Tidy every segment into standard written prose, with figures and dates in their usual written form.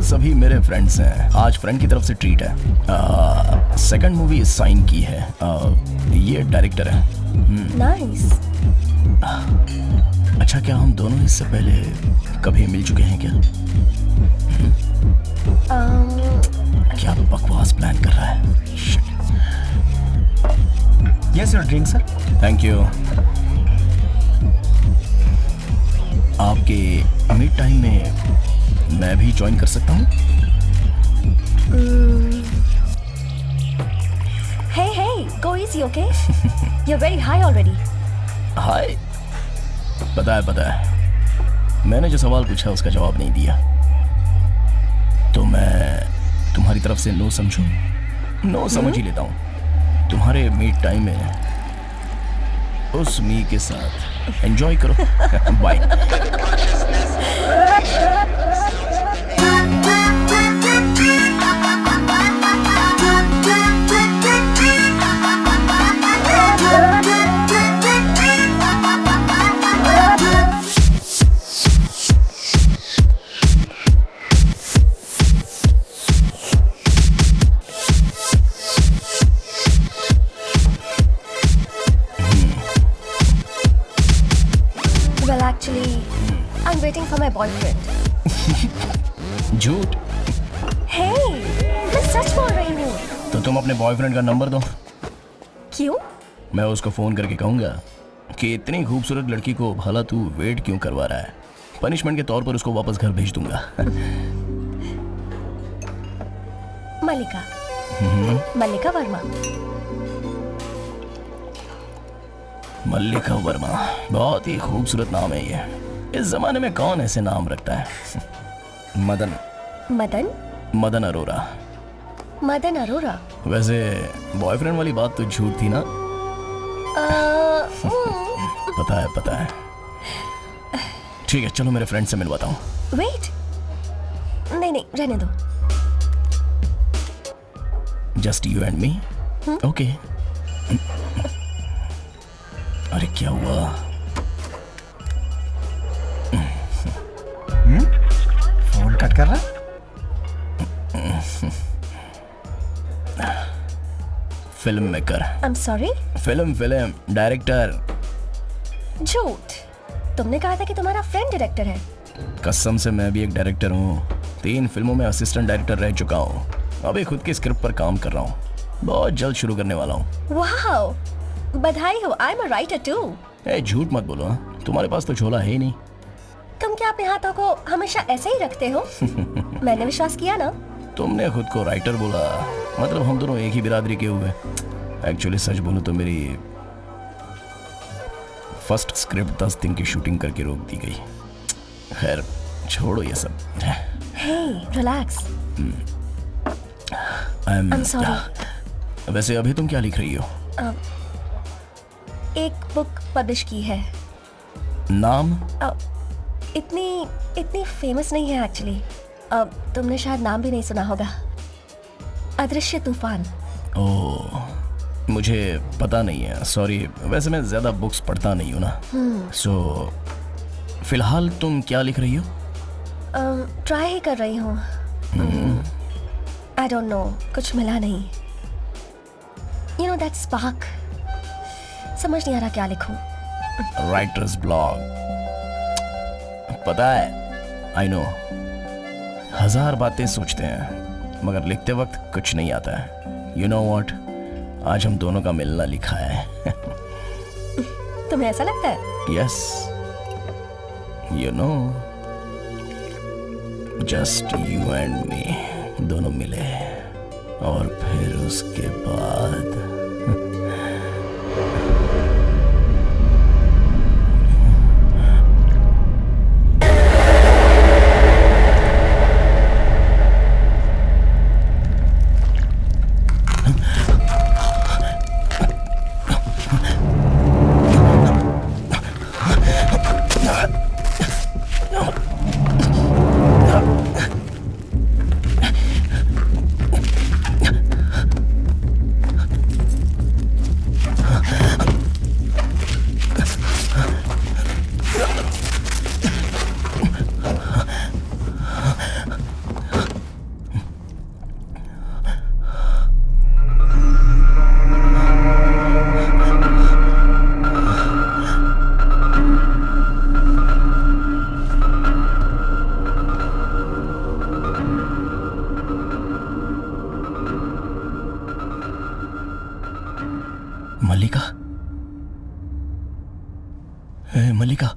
सभी मेरे फ्रेंड्स हैं। आज फ्रेंड की तरफ से ट्रीट है। सेकंड मूवी साइन की है। ये डायरेक्टर है। नाइस। अच्छा, क्या हम दोनों इससे पहले कभी मिल चुके हैं क्या? क्या बकवास प्लान कर रहा है? Yes your drink sir. Thank you. आपके मिड टाइम में मैं भी ज्वाइन कर सकता हूँ? Hey, go easy, okay? You're very high already. High? पता है। मैंने जो सवाल पूछा उसका जवाब नहीं दिया, तो मैं तुम्हारी तरफ से नो समझूं? नो समझ ही लेता हूँ। तुम्हारे मीट टाइम में उस मी के साथ एंजॉय करो। बाय। बॉयफ्रेंड। झूठ। हे, मैं सच बोल रही हूँ। तो तुम अपने बॉयफ्रेंड का नंबर दो। क्यों? मैं उसको फोन करके कहूंगा कि इतनी खूबसूरत लड़की को भला तू वेट क्यों करवा रहा है। पनिशमेंट के तौर पर उसको वापस घर भेज दूंगा। मल्लिका। मल्लिका वर्मा। मल्लिका वर्मा, बहुत ही खूबसूरत नाम है ये। इस जमाने में कौन ऐसे नाम रखता है? मदन। मदन? मदन अरोरा। मदन अरोरा? वैसे बॉयफ्रेंड वाली बात तो झूठ थी ना? पता है। ठीक है, चलो मेरे फ्रेंड से मिलवाता हूँ। वेट, नहीं रहने दो। Just you and me? Okay. अरे क्या हुआ? फोन कट कर रहा? Film maker. I am sorry. Film director. झूठ। तुमने कहा था कि तुम्हारा फ्रेंड डायरेक्टर है। कसम से मैं भी एक डायरेक्टर हूँ। 3 फिल्मों में असिस्टेंट डायरेक्टर रह चुका हूँ। अभी खुद की स्क्रिप्ट पर काम कर रहा हूँ। बहुत जल्द शुरू करने वाला हूँ। वाओ, बधाई हो। I am a writer too. झूठ मत बोलो। तुम्हारे पास तो झोला है ही नहीं। तुम क्या अपने हाथों को हमेशा ऐसे ही रखते हो? मैंने विश्वास किया ना। तुमने खुद को राइटर बोला मतलब हम दोनों एक ही बिरादरी के हुए। एक्चुअली सच बोलूं तो मेरी फर्स्ट स्क्रिप्ट 10 दिन की शूटिंग करके रोक दी गई। खैर छोड़ो ये सब। Hey, relax. I'm sorry. वैसे अभी तुम क्या लिख रही हो? एक बुक पब्लिश की है। नाम? इतनी फेमस नहीं है एक्चुअली। तुमने शायद नाम भी नहीं सुना होगा। अदृश्य तूफान। ओह, मुझे पता नहीं है, सॉरी। वैसे मैं ज्यादा बुक्स पढ़ता नहीं हूँ ना। सो फिलहाल तुम क्या लिख रही हो? ट्राई ही कर रही हूँ। आई डोंट नो, कुछ मिला नहीं। यू नो दैट स्पार्क, समझ नहीं आ रहा क्या लिखूं। Writers blog. पता है, आई नो, 1000 बातें सोचते हैं मगर लिखते वक्त कुछ नहीं आता है। यू नो व्हाट, आज हम दोनों का मिलना लिखा है। तुम्हें ऐसा लगता है? Yes, you know, just you and me दोनों मिले और फिर उसके बाद मल्लिका, मल्लिका,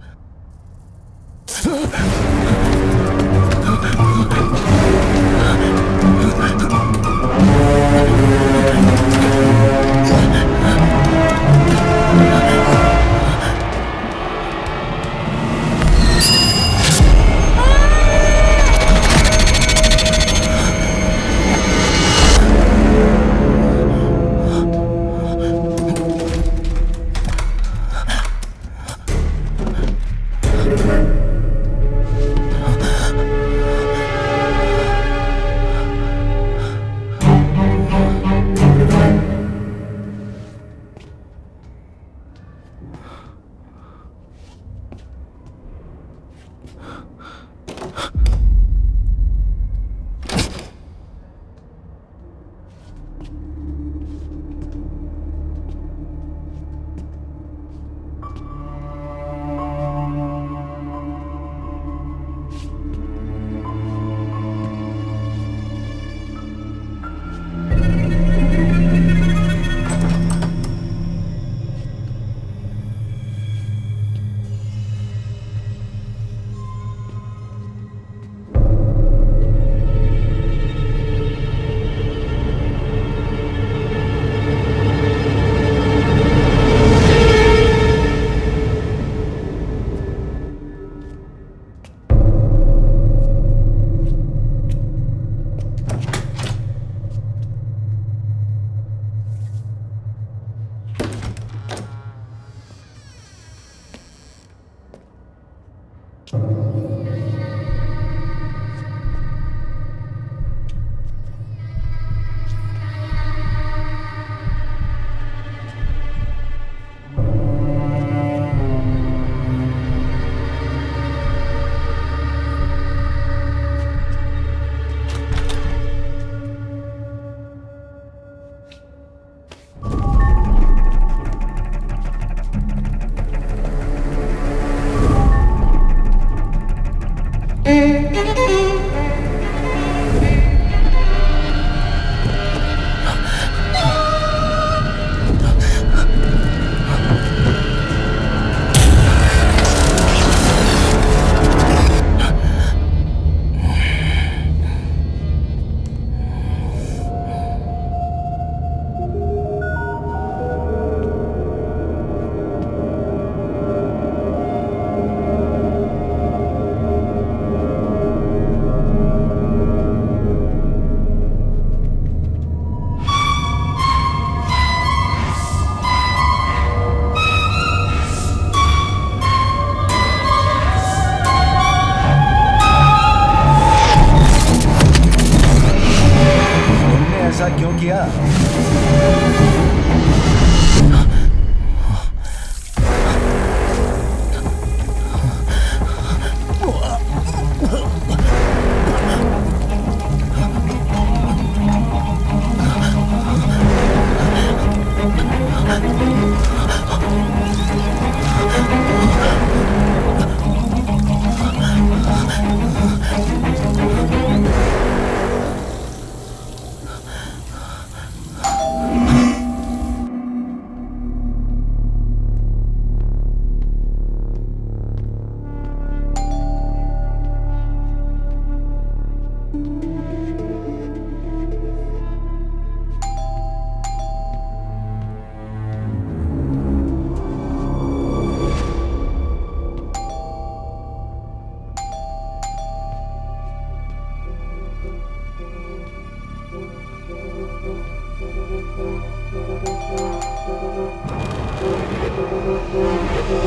Hey,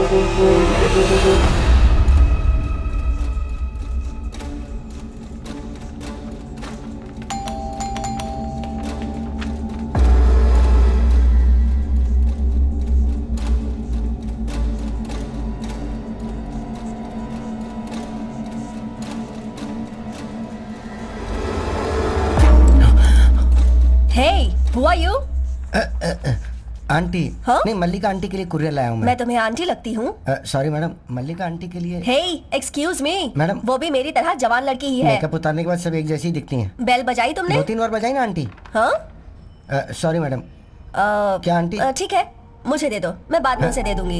who are you? Aunty हाँ? नहीं, मल्लिका आंटी के लिए कुरियर लाया हूँ मैं तुम्हें आंटी लगती हूँ? सॉरी मैडम, मल्लिका आंटी के लिए। Hey, excuse me. मैडम। वो भी मेरी तरह जवान लड़की ही है। मेकअप उतारने के बाद सब एक जैसी दिखती हैं। बेल बजाई तुमने? 2-3 बार बजाई ना आंटी। हाँ? Sorry madam. क्या आंटी? ठीक है, मुझे दे दो, मैं बाद में उसे दे दूंगी।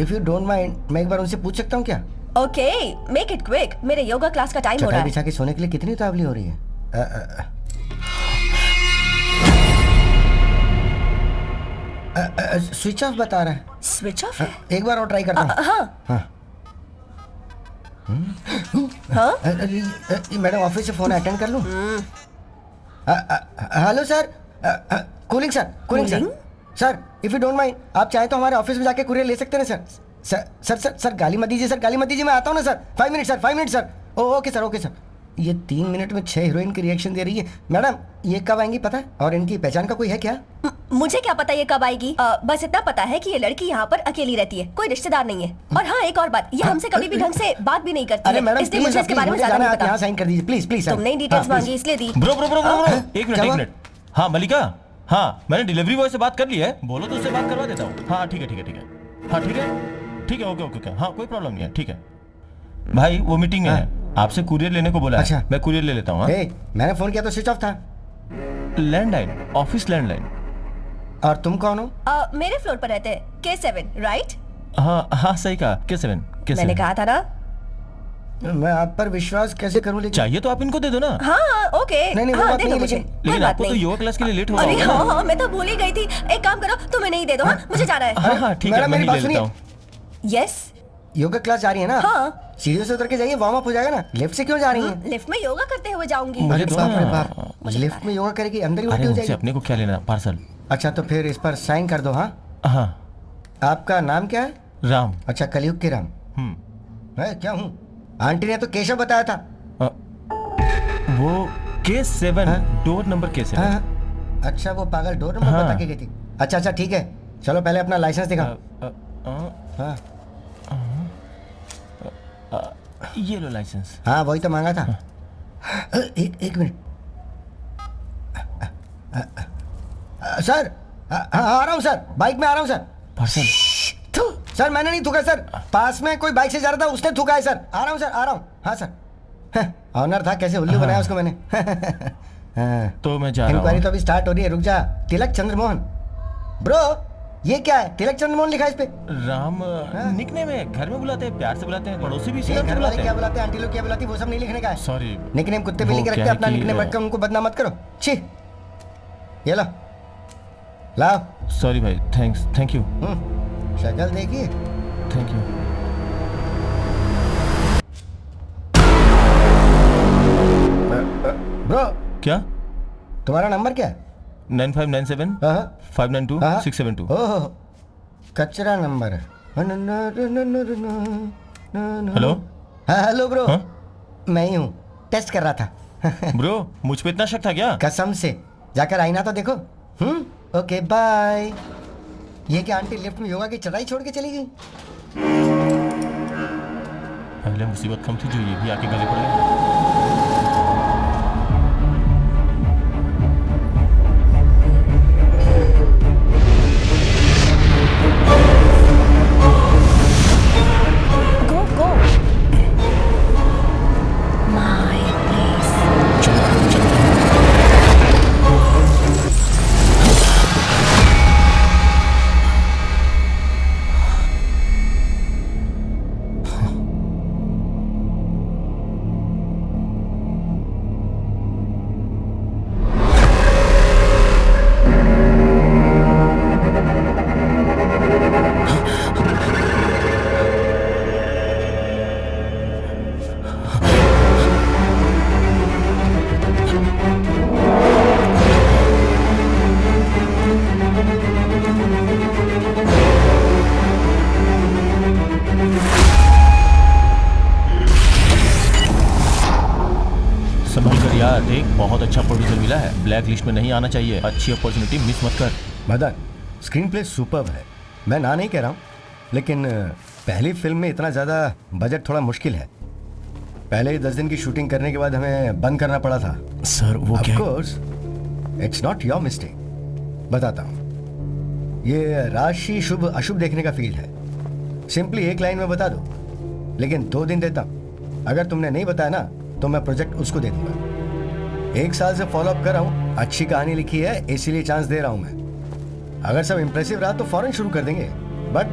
इफ यू डोंट माइंड, मैं एक बार उनसे पूछ सकता हूँ क्या? ओके, मेक इट क्विक, मेरे योगा क्लास का टाइम हो रहा चटाई है। बिछा के सोने के लिए कितनी उतावली हो रही है? स्विच ऑफ बता रहा है। स्विच ऑफ है? एक बार और ट्राई करता हूँ। हाँ। मैडम ऑफिस से फोन अटेंड कर लूँ? Hello sir, cooling sir, cooling sir. Sir if you don't mind, आप चाहे तो हमारे ऑफिस में जाके कुरियर ले सकते हैं सर। सर सर सर गाली मत दीजिए सर, गाली मत दीजिए, मैं आता हूँ ना sir. 5 minute sir, 5 minute sir. Okay sir, okay sir. ये 3 मिनट में 6 हीरोइन की रिएक्शन दे रही है। मैडम ये कब आएंगी पता है? और इनकी पहचान का कोई है क्या? मुझे क्या पता ये कब आएगी। बस इतना पता है कि ये लड़की यहाँ पर अकेली रहती है, कोई रिश्तेदार नहीं है। और हाँ, एक और बात, ये हमसे कभी भी ढंग से बात भी नहीं करती अरे है, मैडम इसलिए मुझे इसके बारे में ज्यादा नहीं आप यहाँ पता। साइन कर दीजिए प्लीज, प्लीज। तुमने ही डिटेल्स मांगी इसलिए दी। Bro bro bro bro bro, एक मिनट क्या एक हुआ? मिनट। हाँ मल्लिका, हाँ मैंने डिलीवरी बॉय से बात कर ली है, बोलो तो उससे बात करवा देता हूँ। हाँ ठीक है ठीक है ठीक है, हाँ ठीक है ठीक है, ओके ओके ओके, हाँ कोई प्रॉब्लम नहीं है, ठीक है। भाई वो मीटिंग में है, आपसे कुरियर लेने को बोला है। अच्छा। मैं कुरियर ले लेता हूँ। मैंने फोन किया तो स्विच ऑफ था। Landline, office landline. और तुम कौन हो? मेरे फ्लोर पर रहते हैं, K7, राइट? हाँ हाँ सही कहा, K7 K7। मैंने कहा था ना। मैं आप पर विश्वास कैसे करूं? लेकिन चाहिए तो आप इनको दे दो ना। हाँ ओके, नहीं, वो हाँ बात दे नहीं दो है, मुझे, लेकिन- कोई लेकिन बात आपको तो नहीं। योगा क्लास के लिए लेट हो अरे रहा होगा हाँ ना। हाँ, मैं तो भूल ही गई थी। एक काम करो, तुम्हें नहीं दे दो, हाँ मुझे जाना है। हाँ हाँ ठीक है, मैडम, मैं मेरी ही बात ले लेता सुनिए। हूँ। यस, योगा क्लास जा रही है ना? हाँ। सीढ़ियों से उतर के जाइए, वार्म अप हो जाएगा ना। लिफ्ट से क्यों जा रही हैं? लिफ्ट में योगा करते हुए जाऊंगी। मुझे अरे दो बाप रे ना। बाप, मुझे लिफ्ट पता में योगा करेगी, अंदर ही अरे उल्टी हो उनसे जाएगी। अपने को क्या लेना, पार्सल। अच्छा तो फिर इस पर साइन कर दो। हाँ हाँ आपका नाम क्या है? राम। अच्छा, कलयुग के राम। मैं क्या हूँ? आंटी ने तो केशव बताया था। वो K7, हाँ? Door number K7। हाँ अच्छा, वो पागल डोर नंबर हाँ। बता के गई थी। अच्छा अच्छा ठीक है, चलो पहले अपना लाइसेंस दिखाओ। हाँ ये लो लाइसेंस। हाँ वही तो मांगा था। एक मिनट सर, आ रहा हूँ सर, बाइक में आ रहा हूँ सर। पार्सल। सर मैंने नहीं थूका सर, पास में कोई बाइक से जा रहा था, उसने थूका है सर। आ रहा हूँ सर, आ रहा हूँ। हाँ सर, ऑनर था, कैसे उल्लू बनाया उसको मैंने। हाँ। तो मैं जा रहा इंक्वायरी हूँ। तो अभी स्टार्ट हो रही है, रुक जा। तिलक चंद्रमोहन ब्रो, ये क्या है? तिलक चंद्रमोहन लिखा है इस पे। राम निकनेम है, घर में बुलाते हैं, प्यार से बुलाते हैं, पड़ोसी भी ये इसी नाम से घर वाले बुलाते क्या हैं। बुलाते हैं, आंटी लोग क्या बुलाती है, वो सब नहीं लिखने का है। सॉरी। निकनेम कुत्ते वो बिल्ली के रखते क्या हैं, है अपना कि, निकनेम रखकर उनको बदनाम मत करो। छी, ये लो लाओ। सॉरी भाई, थैंक्स, थैंक यू, शक्ल देखिए। Thank you. ब्रो क्या? तुम्हारा नंबर क्या है? 9597 हाँ 592 हाँ। 672। ओहो, कचरा नंबर है। हेलो। हाँ हेलो ब्रो, हाँ? मैं ही हूँ, टेस्ट कर रहा था। ब्रो मुझ पे इतना शक था क्या? कसम से, जाकर आईना तो देखो। Okay bye. ये क्या आंटी लिफ्ट में योगा की चढ़ाई छोड़ के चली गई? पहले मुसीबत कम थी जो ये भी आके गले पड़ गए। Go, go. My place. बहुत अच्छा प्रोड्यूसर मिला है, ब्लैक लिस्ट में नहीं आना चाहिए। अच्छी अपॉर्चुनिटी मिस मत कर। मदन, स्क्रीन प्ले सुपर्ब है, मैं ना नहीं कह रहा हूँ, लेकिन पहली फिल्म में इतना ज़्यादा बजट थोड़ा मुश्किल है। पहले ही 10 दिन की शूटिंग करने के बाद हमें बंद करना पड़ा था। सर वो क्या? Of course it's not your mistake. बताता हूँ, ये राशि शुभ अशुभ देखने का फील्ड है। सिंपली एक लाइन में बता दो, लेकिन 2 दिन देता हूँ। अगर तुमने नहीं बताया ना तो मैं प्रोजेक्ट उसको दे दूंगा। 1 साल से फॉलो अप कर रहा हूँ, अच्छी कहानी लिखी है इसीलिए चांस दे रहा हूँ मैं। अगर सब इंप्रेसिव रहा तो फौरन शुरू कर देंगे, बट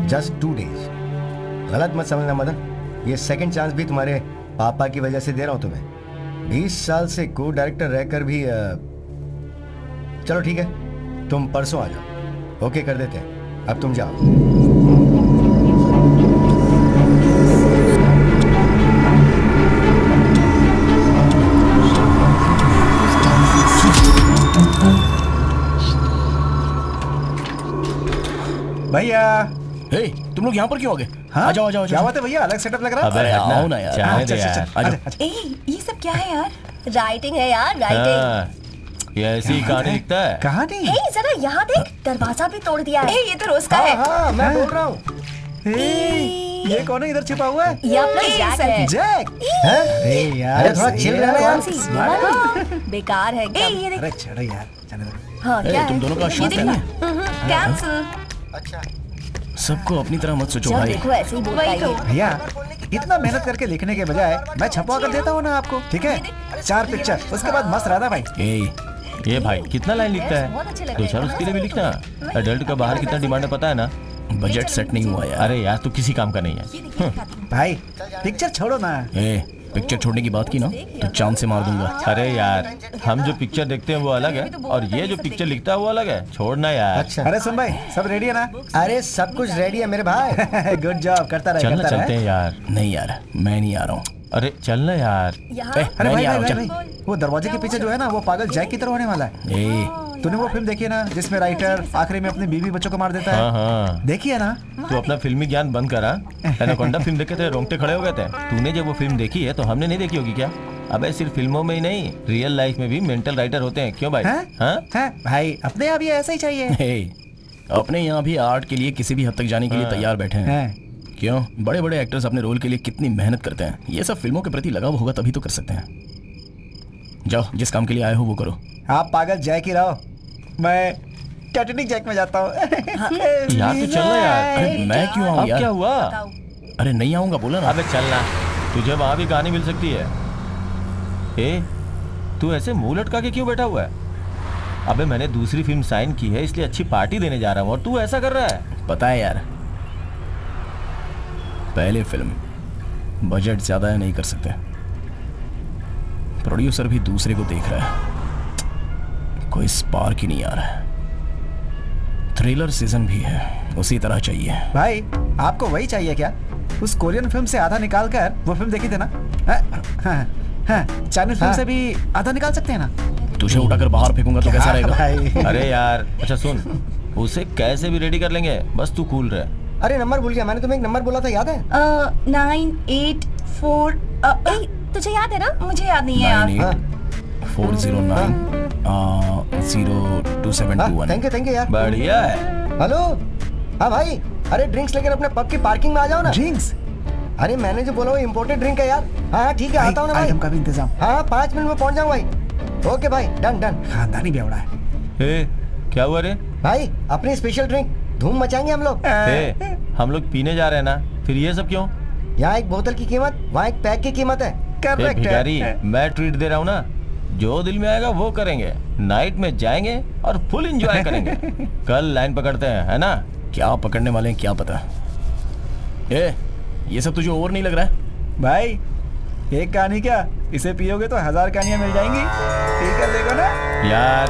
जस्ट 2 डेज। गलत मत समझना मदन, ये सेकंड चांस भी तुम्हारे पापा की वजह से दे रहा हूँ तुम्हें। 20 साल से को डायरेक्टर रहकर भी चलो ठीक है, तुम परसों आ जाओ, ओके कर देते हैं। अब तुम जाओ। भैया। हे, तुम लोग यहाँ पर क्यों आ गए? हाँ? आ जाओ आ जाओ। क्या बात है भैया, अलग सेटअप लग रहा है। अबे आओ ना यार, हाँ, आने दे चल, यार, चल, आ जाओ। आजा। ए, ये सब क्या है यार? राइटिंग है यार, राइटिंग। हाँ, ये ऐसी ही कहानी लिखता है। कहानी? ए, जरा यहाँ देख, दरवाजा भी तोड़ दिया है। ए, ये तो रोज का हाँ है। हाँ मैं बोल रहा हूँ। ये कौन है इधर छिपा हुआ है? ये अपना जैक है। जैक। हैं? अरे यार, अरे थोड़ा चिल रहना यार। कौन सी? ये वाला? बेकार है ए, ये देख। अरे छोड़ो यार, जाने दो। हाँ, ए, क्या तुम है? दोनों का ये शूट देखना। है। कैंसिल। अच्छा सबको अपनी तरह मत सोचो जब भाई। देखो ऐसे ही बोलता वही तो। है। भैया, इतना मेहनत करके लिखने के बजाय मैं छपवा कर देता हूँ ना आपको, ठीक है? 4 पिक्चर, उसके बाद मस्त रहता भाई। ये भाई कितना लाइन लिखता बहुत अच्छे है? लग दो रहे चार हैं। उसके लिए भी लिखना। एडल्ट का बाहर कितना डिमांड है पता है ना? बजट सेट नहीं हुआ यार। अरे यार तू किसी काम का नहीं है। भाई पिक्चर छोड़ो ना। पिक्चर छोड़ने की बात की ना तो चांद से मार दूंगा। अरे यार, हम जो पिक्चर देखते हैं वो अलग है और ये जो पिक्चर लिखता है वो अलग है। छोड़ना यार। अच्छा। अरे सुन भाई, सब रेडी है ना? अरे सब कुछ रेडी है मेरे भाई। गुड जॉब, करता रहे, चलना करता चलते रहे। हैं यार। नहीं यार, मैं नहीं आ रहा हूँ। अरे चलना यार। यहाँ? ए, अरे मैं भाई नहीं आ भाई रहा भाई, हूँ, भाई, वो दरवाजे के पीछे जो है ना, वो पागल जैक की तरह होने वाला है। चल। ए, तूने वो फिल्म देखी है ना, जिसमें राइटर आखिरी में अपनी बीवी बच्चों को मार देता हाँ है? हाँ। देखी है ना? तू अपना फिल्मी ज्ञान बंद करा। एनाकोंडा फिल्म देखे थे, रोंगटे खड़े हो गए थे। तूने जब वो फिल्म देखी है तो हमने नहीं देखी होगी क्या? अबे सिर्फ फिल्मों में ही नहीं, रियल लाइफ में भी मेंटल राइटर होते हैं। क्यों भाई? हैं? हाँ? हैं? भाई अपने आप ये ऐसा ही चाहिए। ए, अपने यहाँ भी आर्ट के लिए किसी भी हद तक जाने के लिए तैयार बैठे हैं। हैं? क्यों? बड़े बड़े एक्टर्स अपने रोल के लिए कितनी मेहनत करते हैं। ये सब फिल्मों के प्रति लगाव होगा तभी तो कर सकते हैं। जाओ, जिस काम के लिए आए हो वो करो। आप पागल जैक ही रहो, मैं टाइटैनिक जैक में जाता हूँ। यार तू चल ना यार। अरे मैं क्यों आऊँ यार? क्या हुआ? अरे नहीं आऊंगा बोला ना। अबे चलना, तुझे वहां भी कहानी मिल सकती है। ए, तू ऐसे मुंह लटका के क्यों बैठा हुआ है? अबे मैंने दूसरी फिल्म साइन की है इसलिए अच्छी पार्टी देने जा रहा हूँ और तू ऐसा कर रहा है। पता है यार, पहले फिल्म बजट ज्यादा है, नहीं कर सकते। प्रोड्यूसर भी दूसरे को देख रहा है, कोई स्पार्क ही नहीं आ रहा है। थ्रिलर सीजन भी है, उसी तरह चाहिए। भाई आपको वही चाहिए क्या? उस कोरियन फिल्म से आधा निकाल कर वो फिल्म देखी थे ना? चाइनीज फिल्म से भी आधा निकाल सकते हैं ना? तुझे उठाकर बाहर फेंकूंगा तो कैसा रहेगा? भाई? अरे यार, अच्छा सुन, उसे कैसे भी रेडी कर लेंगे, बस तू कूल रहे। अरे नंबर भूल गया, मैंने तुम्हें एक नंबर बोला था, याद है? 984। ए, तुझे याद है ना? मुझे याद नहीं है यार। 98-409 0271। थैंक यू यार। बढ़िया है। हेलो, हाँ भाई, अरे ड्रिंक्स लेकर अपने पब की पार्किंग में आ जाओ ना। ड्रिंक्स? अरे मैंने जो बोला वो इम्पोर्टेड ड्रिंक है यार। हाँ ठीक है, आता हूँ ना भाई। आइटम का भी इंतजाम। हाँ 5 मिनट में पहुँच जाऊँ भाई। ओके भाई, डन डन। खानदानी बेवड़ा है। ए, क्या हुआ रे? भाई अपनी स्पेशल ड्रिंक, धूम मचाएंगे हम लोग। ए, हम लोग पीने जा रहे हैं ना, फिर ये सब क्यों? यहाँ एक बोतल की कीमत, वहाँ एक पैक की कीमत है। ए, करेक्ट भिखारी, है। मैं ट्रीट दे रहा हूँ ना, जो दिल में आएगा वो करेंगे। नाइट में जाएंगे और फुल एंजॉय करेंगे। कल लाइन पकड़ते हैं, है ना? क्या पकड़ने वाले हैं क्या पता। ए, ये सब तुझे ओवर नहीं लग रहा है? भाई एक कहानी क्या, इसे पियोगे तो 1000 कहानियां मिल जाएंगी। ठीक है, देखो ना यार।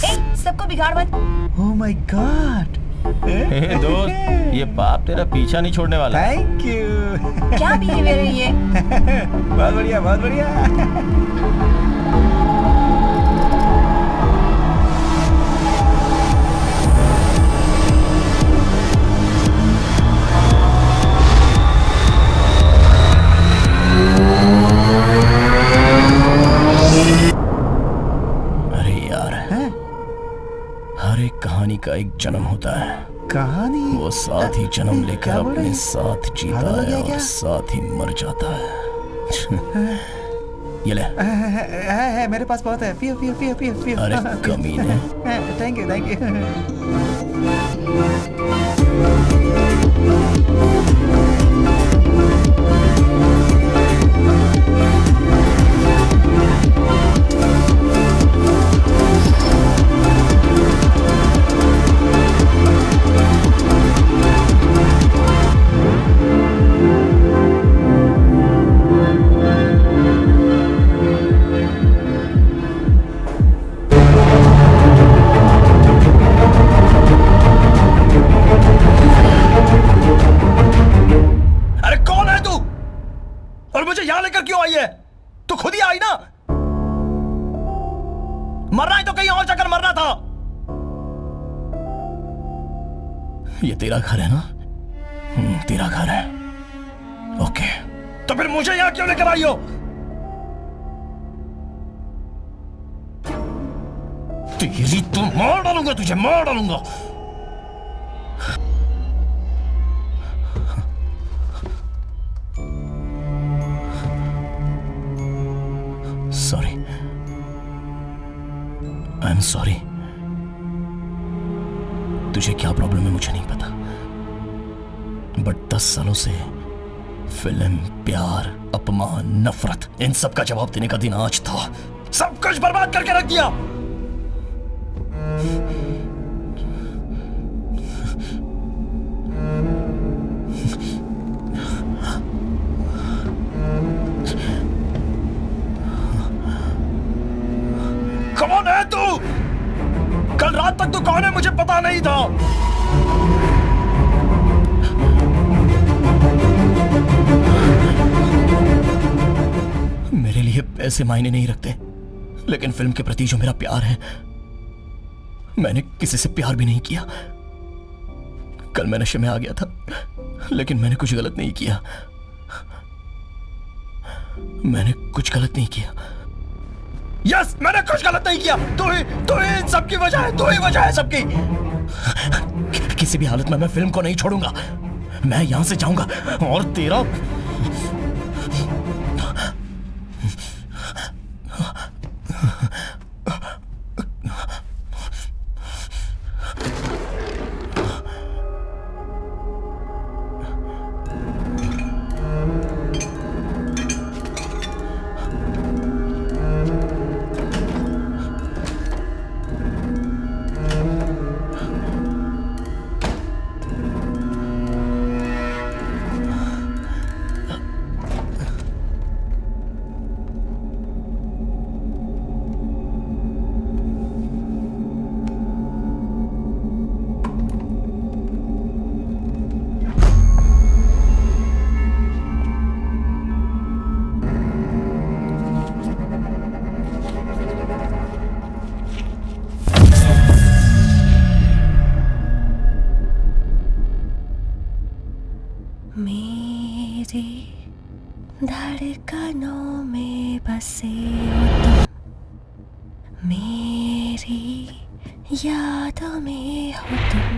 ए, सबको बिगाड़ मत। Oh my God. ए, दोस्त, ये बाप तेरा पीछा नहीं छोड़ने वाला। Thank you. क्या बिहेवियर है ये? बहुत बढ़िया, बहुत बढ़िया। का एक जन्म होता है, कहानी वो साथ ही जन्म लेकर क्या बोल रहे अपने हैं? साथ जीता पागल हो है गया और क्या? साथ ही मर जाता है। ये ले। है मेरे पास बहुत है, पियो पियो पियो पियो पियो। अरे कमीने। Thank you thank you. अरे कौन है तू और मुझे यहां लेकर क्यों आई है? तू खुद ही आई ना। मरना है तो कहीं और जाकर मरना था। ये तेरा घर है ना? तेरा घर है। ओके, तो फिर मुझे यहां क्यों लेकर आई हो? तेरी तो मार डालूंगा, तुझे मार डालूंगा। Sorry, I am sorry. तुझे क्या प्रॉब्लम है मुझे नहीं पता, बट 10 सालों से फिल्म, प्यार, अपमान, नफरत, इन सब का जवाब देने का दिन आज था। सब कुछ बर्बाद करके रख दिया। कौन है तू? कल रात तक तू कौन है मुझे पता नहीं था। मेरे लिए पैसे मायने नहीं रखते, लेकिन फिल्म के प्रति जो मेरा प्यार है, मैंने किसी से प्यार भी नहीं किया। कल मैं नशे में आ गया था, लेकिन मैंने कुछ गलत नहीं किया। मैंने कुछ गलत नहीं किया। यस, मैंने कुछ गलत नहीं किया। तू ही इन सब की वजह है। तू ही वजह है सबकी। किसी भी हालत में मैं फिल्म को नहीं छोड़ूंगा। मैं यहां से जाऊंगा और तेरा मेरी धड़कनों में बसे हो तुम, मेरी यादों में हो तुम।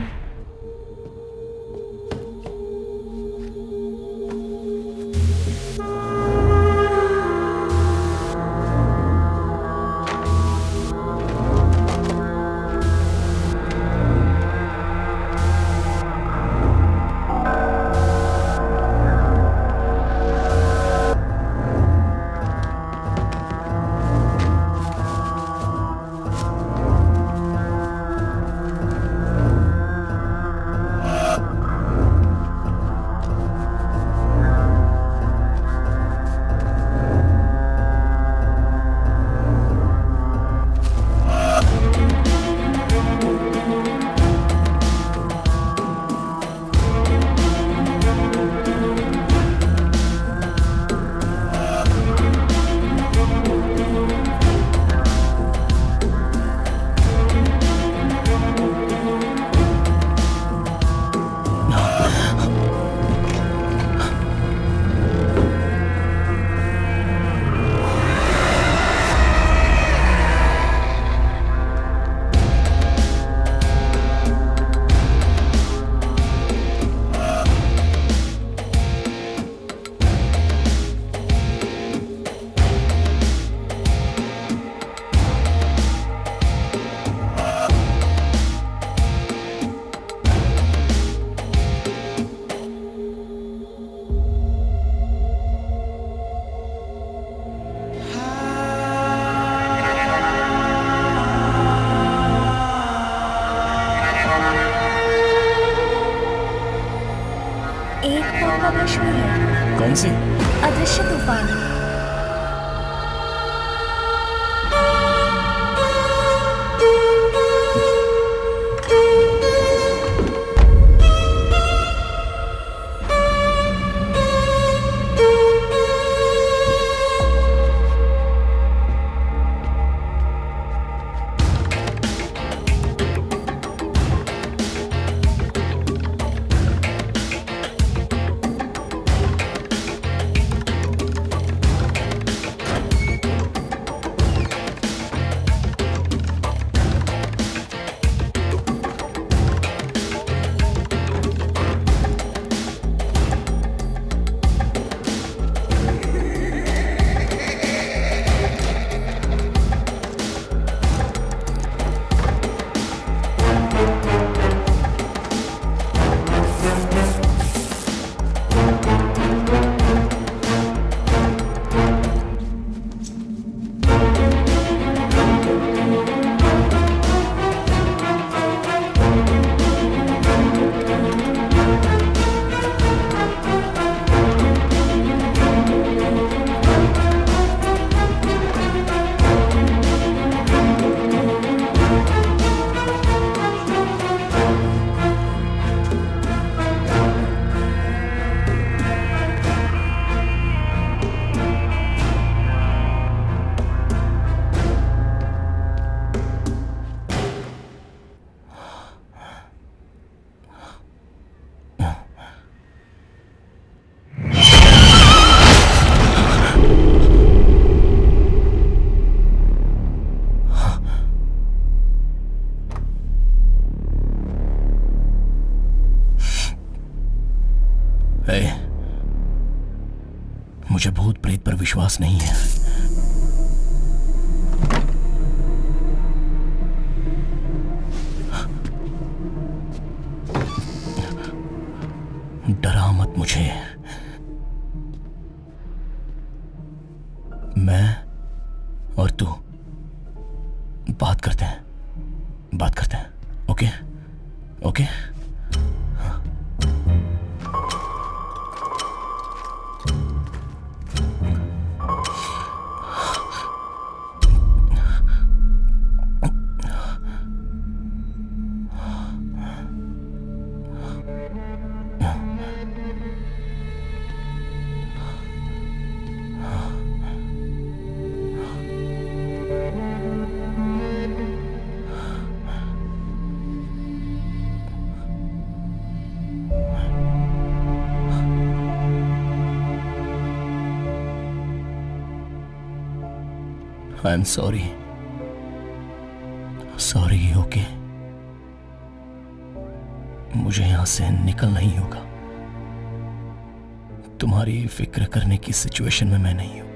एक पूर्वाभास भी है, कौन सी? अदृश्य तूफान। मुझे भूत प्रेत पर विश्वास नहीं है। डरा मत मुझे। मैं और तू बात करते हैं, okay okay. I'm sorry, okay. मुझे यहां से निकलना ही होगा। तुम्हारी फिक्र करने की सिचुएशन में मैं नहीं हूं,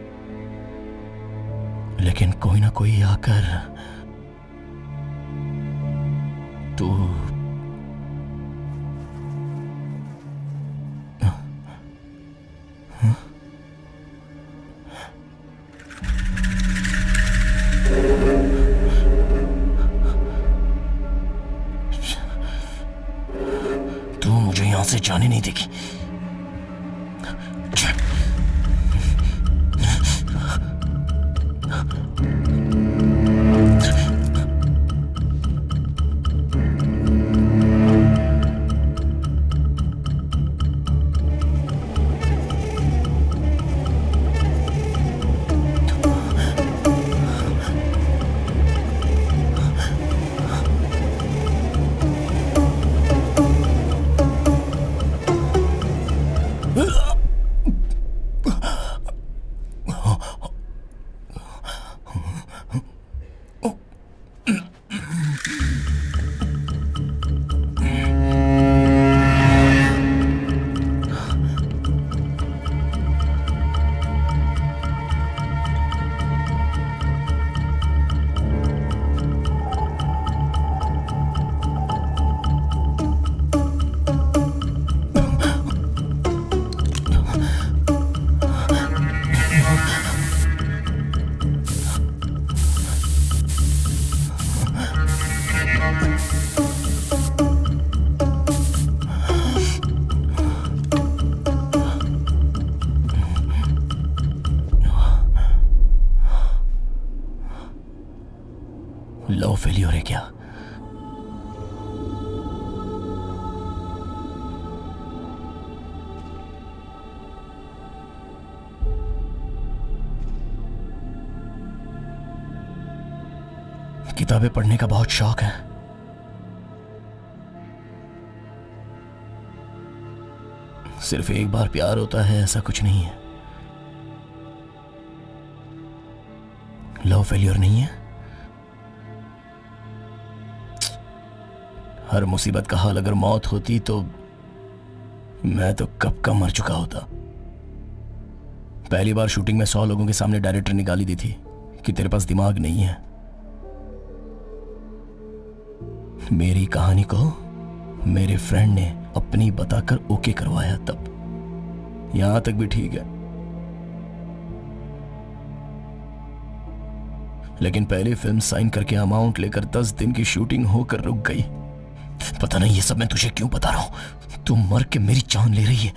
लेकिन कोई ना कोई आकर तू मुझे यहां से जाने नहीं देगी। फेलियर है क्या? किताबें पढ़ने का बहुत शौक है। सिर्फ एक बार प्यार होता है ऐसा कुछ नहीं है। लव फेलियर नहीं है। हर मुसीबत का हाल अगर मौत होती तो मैं तो कब का मर चुका होता। पहली बार शूटिंग में 100 लोगों के सामने डायरेक्टर ने गाली दी थी कि तेरे पास दिमाग नहीं है। मेरी कहानी को मेरे फ्रेंड ने अपनी बताकर ओके करवाया, तब यहां तक भी ठीक है। लेकिन पहली फिल्म साइन करके अमाउंट लेकर 10 दिन की शूटिंग होकर रुक गई। पता नहीं ये सब मैं तुझे क्यों बता रहा हूं। तू मर के मेरी जान ले रही है।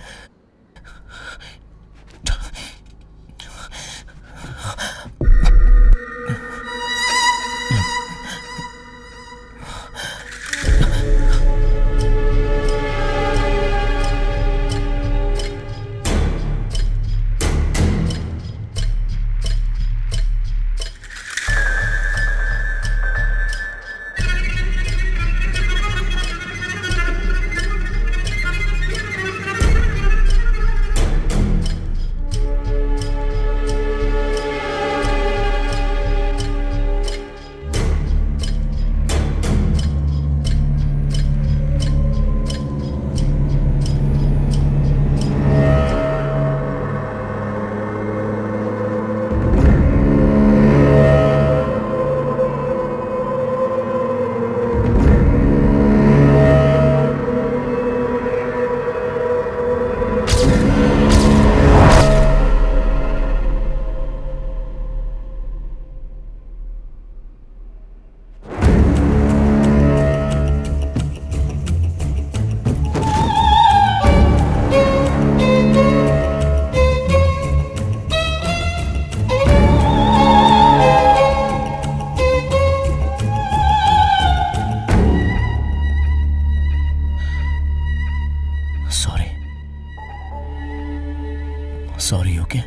Sorry okay.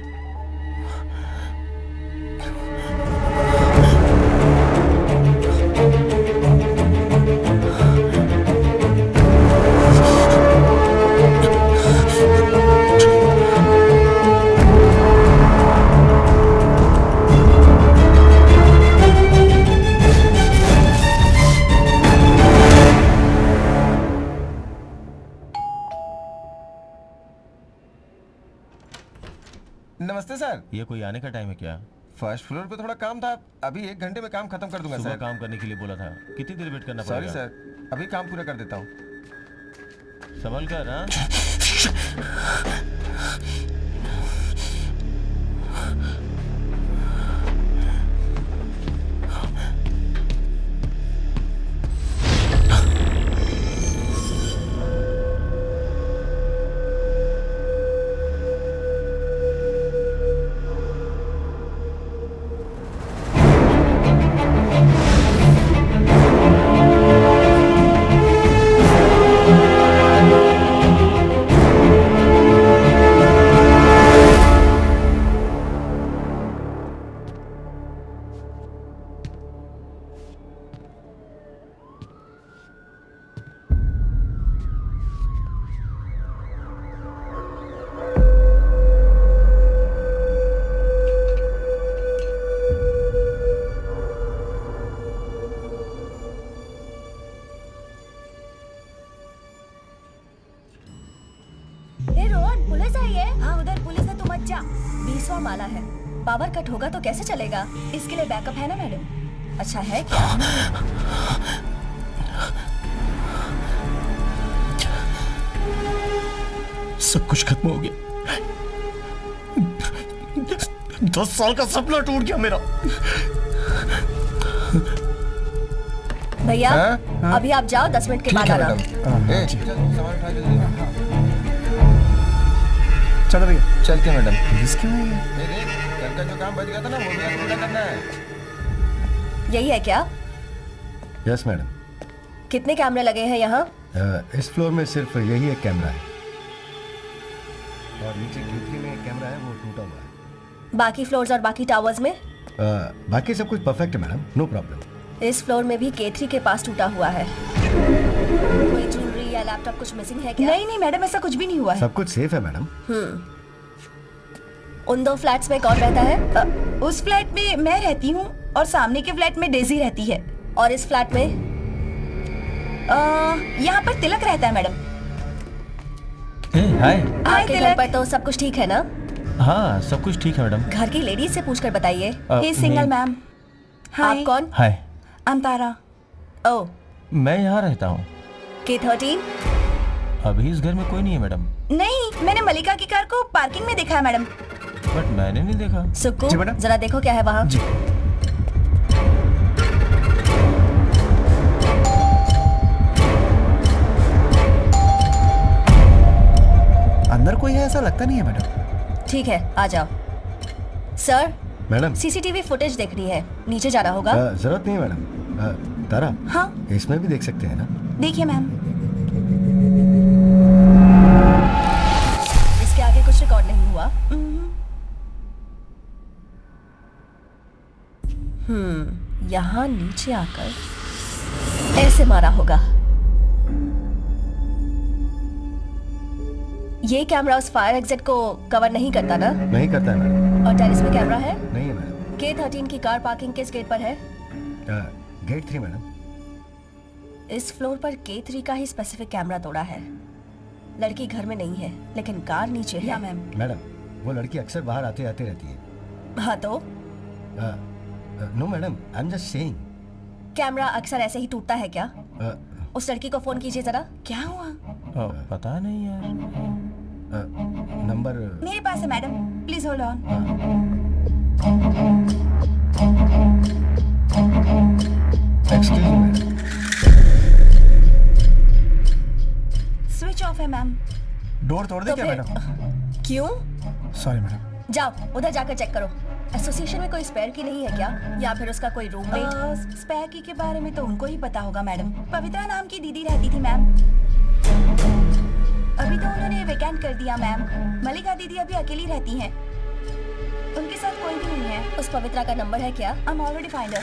नमस्ते सर। ये कोई आने का टाइम है क्या? फर्स्ट फ्लोर पे थोड़ा काम था, अभी 1 घंटे में काम खत्म कर दूंगा सुबह सर। काम करने के लिए बोला था, कितनी देर वेट करना सॉरी पड़ेगा? सर, अभी काम पूरा कर देता हूँ। संभल कर। हाँ पुलिस आई है। हाँ उधर पुलिस है, तू मत जा। 20वां माला है, पावर कट होगा तो कैसे चलेगा? इसके लिए बैकअप है ना मैडम? अच्छा है क्या? सब कुछ खत्म हो गया। 10 साल का सपना टूट गया मेरा। भैया अभी आप जाओ, 10 मिनट के बाद आना। चलो भैया चलते मैडम। पुलिस क्यों आई है? कल का जो काम बच गया था ना वो भी आज पूरा करना है। यही है क्या? Yes madam. कितने कैमरे लगे हैं यहाँ? इस फ्लोर में सिर्फ यही एक कैमरा है और नीचे K3 में एक कैमरा है, वो टूटा हुआ है। बाकी फ्लोर्स और बाकी टावर्स में? बाकी सब कुछ परफेक्ट है मैडम, नो प्रॉब्लम। इस फ्लोर में भी K3 के पास टूटा हुआ है। कोई ज्वेलरी या लैपटॉप कुछ मिसिंग है क्या? नहीं नहीं मैडम, ऐसा कुछ भी नहीं हुआ है। सब कुछ सेफ है मैडम। उन 2 फ्लैट्स में कौन रहता है? उस फ्लैट में मैं रहती हूँ और सामने के फ्लैट में डेजी रहती है। और इस फ्लैट में? यहाँ पर तिलक रहता है मैडम। हाय। आपके घर तिलक। पर तो सब कुछ ठीक है ना? हाँ सब कुछ ठीक है मैडम। घर की लेडीज से पूछकर बताइए। ही सिंगल मैम। आप कौन? हाय। आई एम तारा। ओह, मैं यहाँ रहता हूँ। K13? अभी इस घर में कोई नहीं है मैडम। नहीं, मैंने मलिका की कार को पार्किंग में देखा है मैडम। बट मैंने नहीं देखा। सुक्कू, जी मैडम। जरा देखो क्या है वहाँ। जी। अंदर कोई है ऐसा लगता नहीं है मैडम। ठीक है, आ जाओ। सर, मैडम CCTV फुटेज देखनी है, नीचे जाना होगा। जरूरत नहीं है मैडम। तारा, हाँ इसमें भी देख सकते हैं ना? देखिए मैम। इसके आगे कुछ रिकॉर्ड नहीं हुआ। यहाँ नीचे आकर ऐसे मारा होगा। ये कैमरा उस फायर एग्जिट को कवर नहीं करता ना? नहीं करता है मैडम। और टेरेस में कैमरा है? नहीं है मैडम। K13 की कार पार्किंग किस गेट पर है? Gate 3 madam. इस फ्लोर पर K3 का ही स्पेसिफिक कैमरा तोड़ा है। लड़की घर में नहीं है, लेकिन कार नीचे है। या मैम। मैडम, वो लड़की अक्सर बाहर आते आते रहती है। हाँ तो no madam, I am just saying. Camera अक्सर ऐसे ही टूटता है क्या? उस लड़की को फोन कीजिए जरा। क्या हुआ? पता नहीं यार। नंबर मेरे पास है madam, please hold on. Excuse me madam. Switch off है मैम। डोर तोड़ दे तो क्या फिर मैडम? क्यों? Sorry madam. जाओ उधर जाकर चेक करो। एसोसिएशन में कोई स्पेयर की नहीं है क्या, या फिर उसका कोई रूममेट? स्पेयर की के बारे में तो उनको ही पता होगा मैडम। पवित्रा नाम की दीदी रहती थी मैम, अभी तो उन्होंने वेकेंट कर दिया मैम। मलिका दीदी अभी अकेली रहती हैं, उनके साथ कोई भी नहीं है। उस पवित्रा का नंबर है क्या? I am already find her.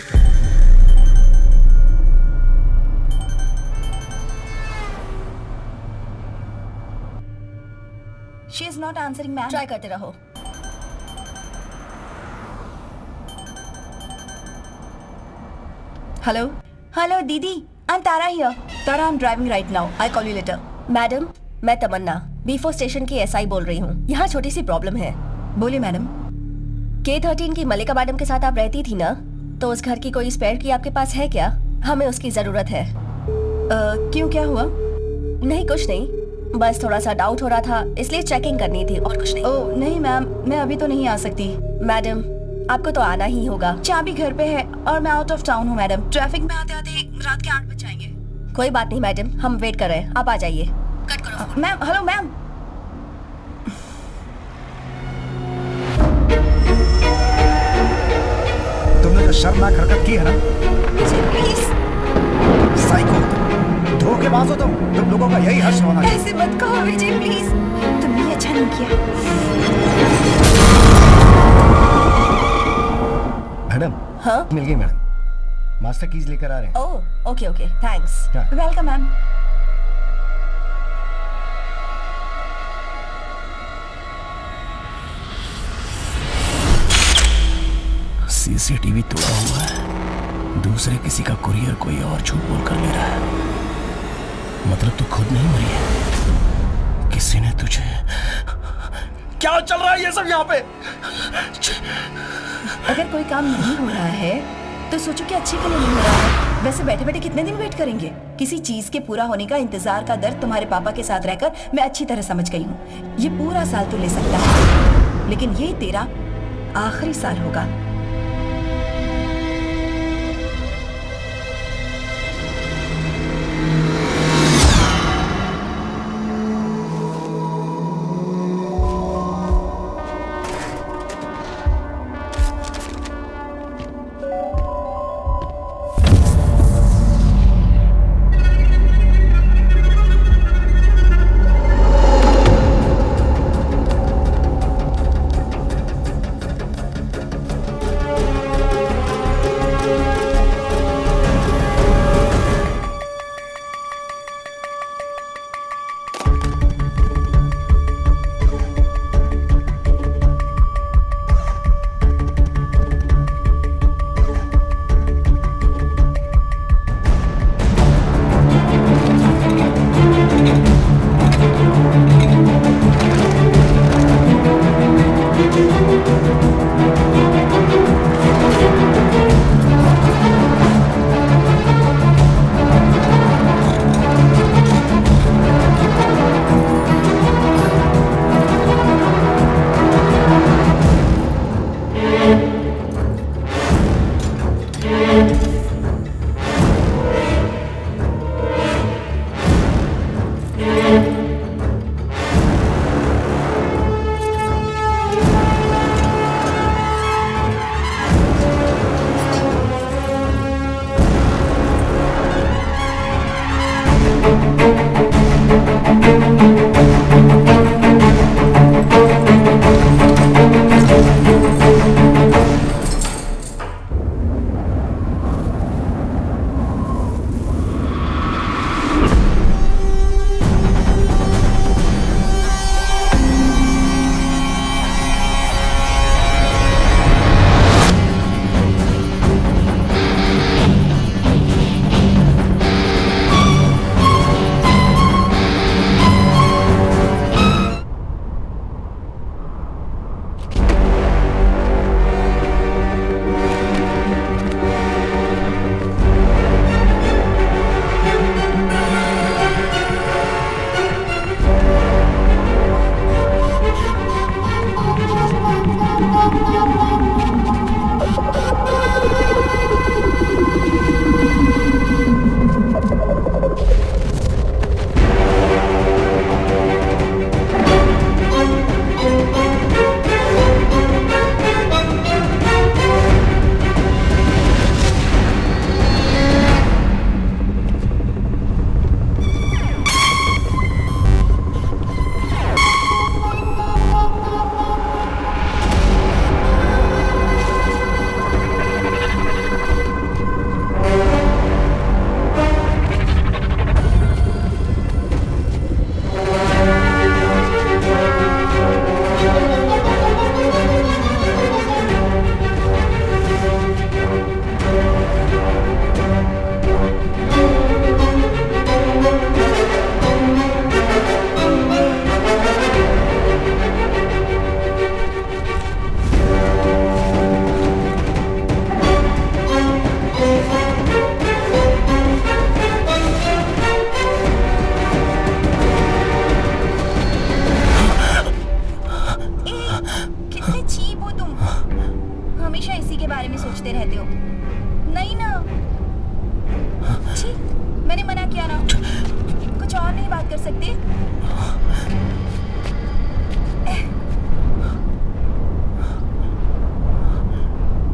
She is not answering ma'am. Try करते रहो। हेलो हेलो दीदी, I am Tara here. Tara, I am driving right now, I call you later. Madam, मैं तमन्ना B4 स्टेशन की SI बोल रही हूँ। यहाँ छोटी सी प्रॉब्लम है। बोलिए मैडम। K13 की मलिका मैडम के साथ आप रहती थी ना, तो उस घर की कोई स्पेयर की आपके पास है क्या? हमें उसकी जरूरत है। क्यों, क्या हुआ? नहीं कुछ नहीं, बस थोड़ा सा डाउट हो रहा था, इसलिए चेकिंग करनी थी और कुछ नहीं। ओह नहीं मैम, मैं अभी तो नहीं आ सकती। मैडम, आपको तो आना ही होगा। चाबी घर पे है और मैं आउट ऑफ टाउन हूँ मैडम। ट्रैफिक में आते आते रात के 8 बज जाएंगे। कोई बात नहीं मैडम, हम वेट कर रहे हैं, आप आ जाइए। कट करो। Ma'am, hello ma'am. तुमने जो शर्मनाक हरकत की है ना, प्लीज साइको, धोखेबाज हो तुम लोगों का यही हश्र होना चाहिए। ऐसे मत कहो विजय, प्लीज। तुमने अच्छा नहीं किया। मैडम, हाँ? मिल गई मैडम। मास्टर कीज लेकर आ रहे हैं। Oh okay okay, thanks. Welcome ma'am. CCTV तोड़ा हुआ है, दूसरे किसी का कुरियर कोई और झूठ बोल कर ले रहा है। मतलब तू खुद नहीं मरी है, किसी ने तुझे। क्या चल रहा है ये सब यहाँ पे? अगर कोई काम नहीं हो रहा है तो सोचो कि अच्छे के लिए नहीं हो रहा है। वैसे बैठे बैठे कितने दिन वेट करेंगे? किसी चीज के पूरा होने का इंतजार का दर्द तुम्हारे पापा के साथ रहकर मैं अच्छी तरह समझ गई हूँ। ये पूरा साल तो ले सकता है, लेकिन ये तेरा आखिरी साल होगा। हमेशा इसी के बारे में सोचते रहते हो। नहीं ना, छी, मैंने मना किया ना। कुछ और नहीं बात कर सकते?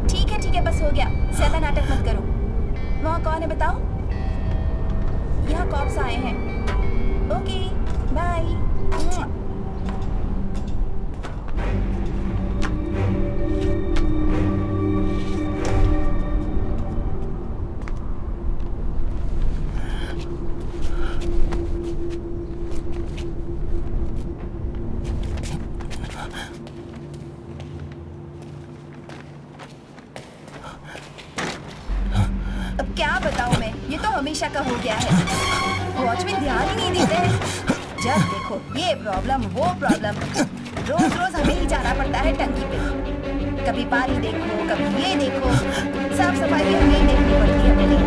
ठीक है, बस हो गया। ज्यादा नाटक मत करो। वहाँ कौन है बताओ? यहाँ कॉप्स आए हैं। Okay, bye. अब क्या बताऊं मैं, ये तो हमेशा का हो गया है। वॉचमैन ध्यान ही नहीं देते हैं। जब देखो ये प्रॉब्लम वो प्रॉब्लम, रोज रोज हमें ही जाना पड़ता है टंकी पे। कभी पानी देखो, कभी ये देखो, साफ सफाई भी हमें ही देखनी पड़ती है मेरी।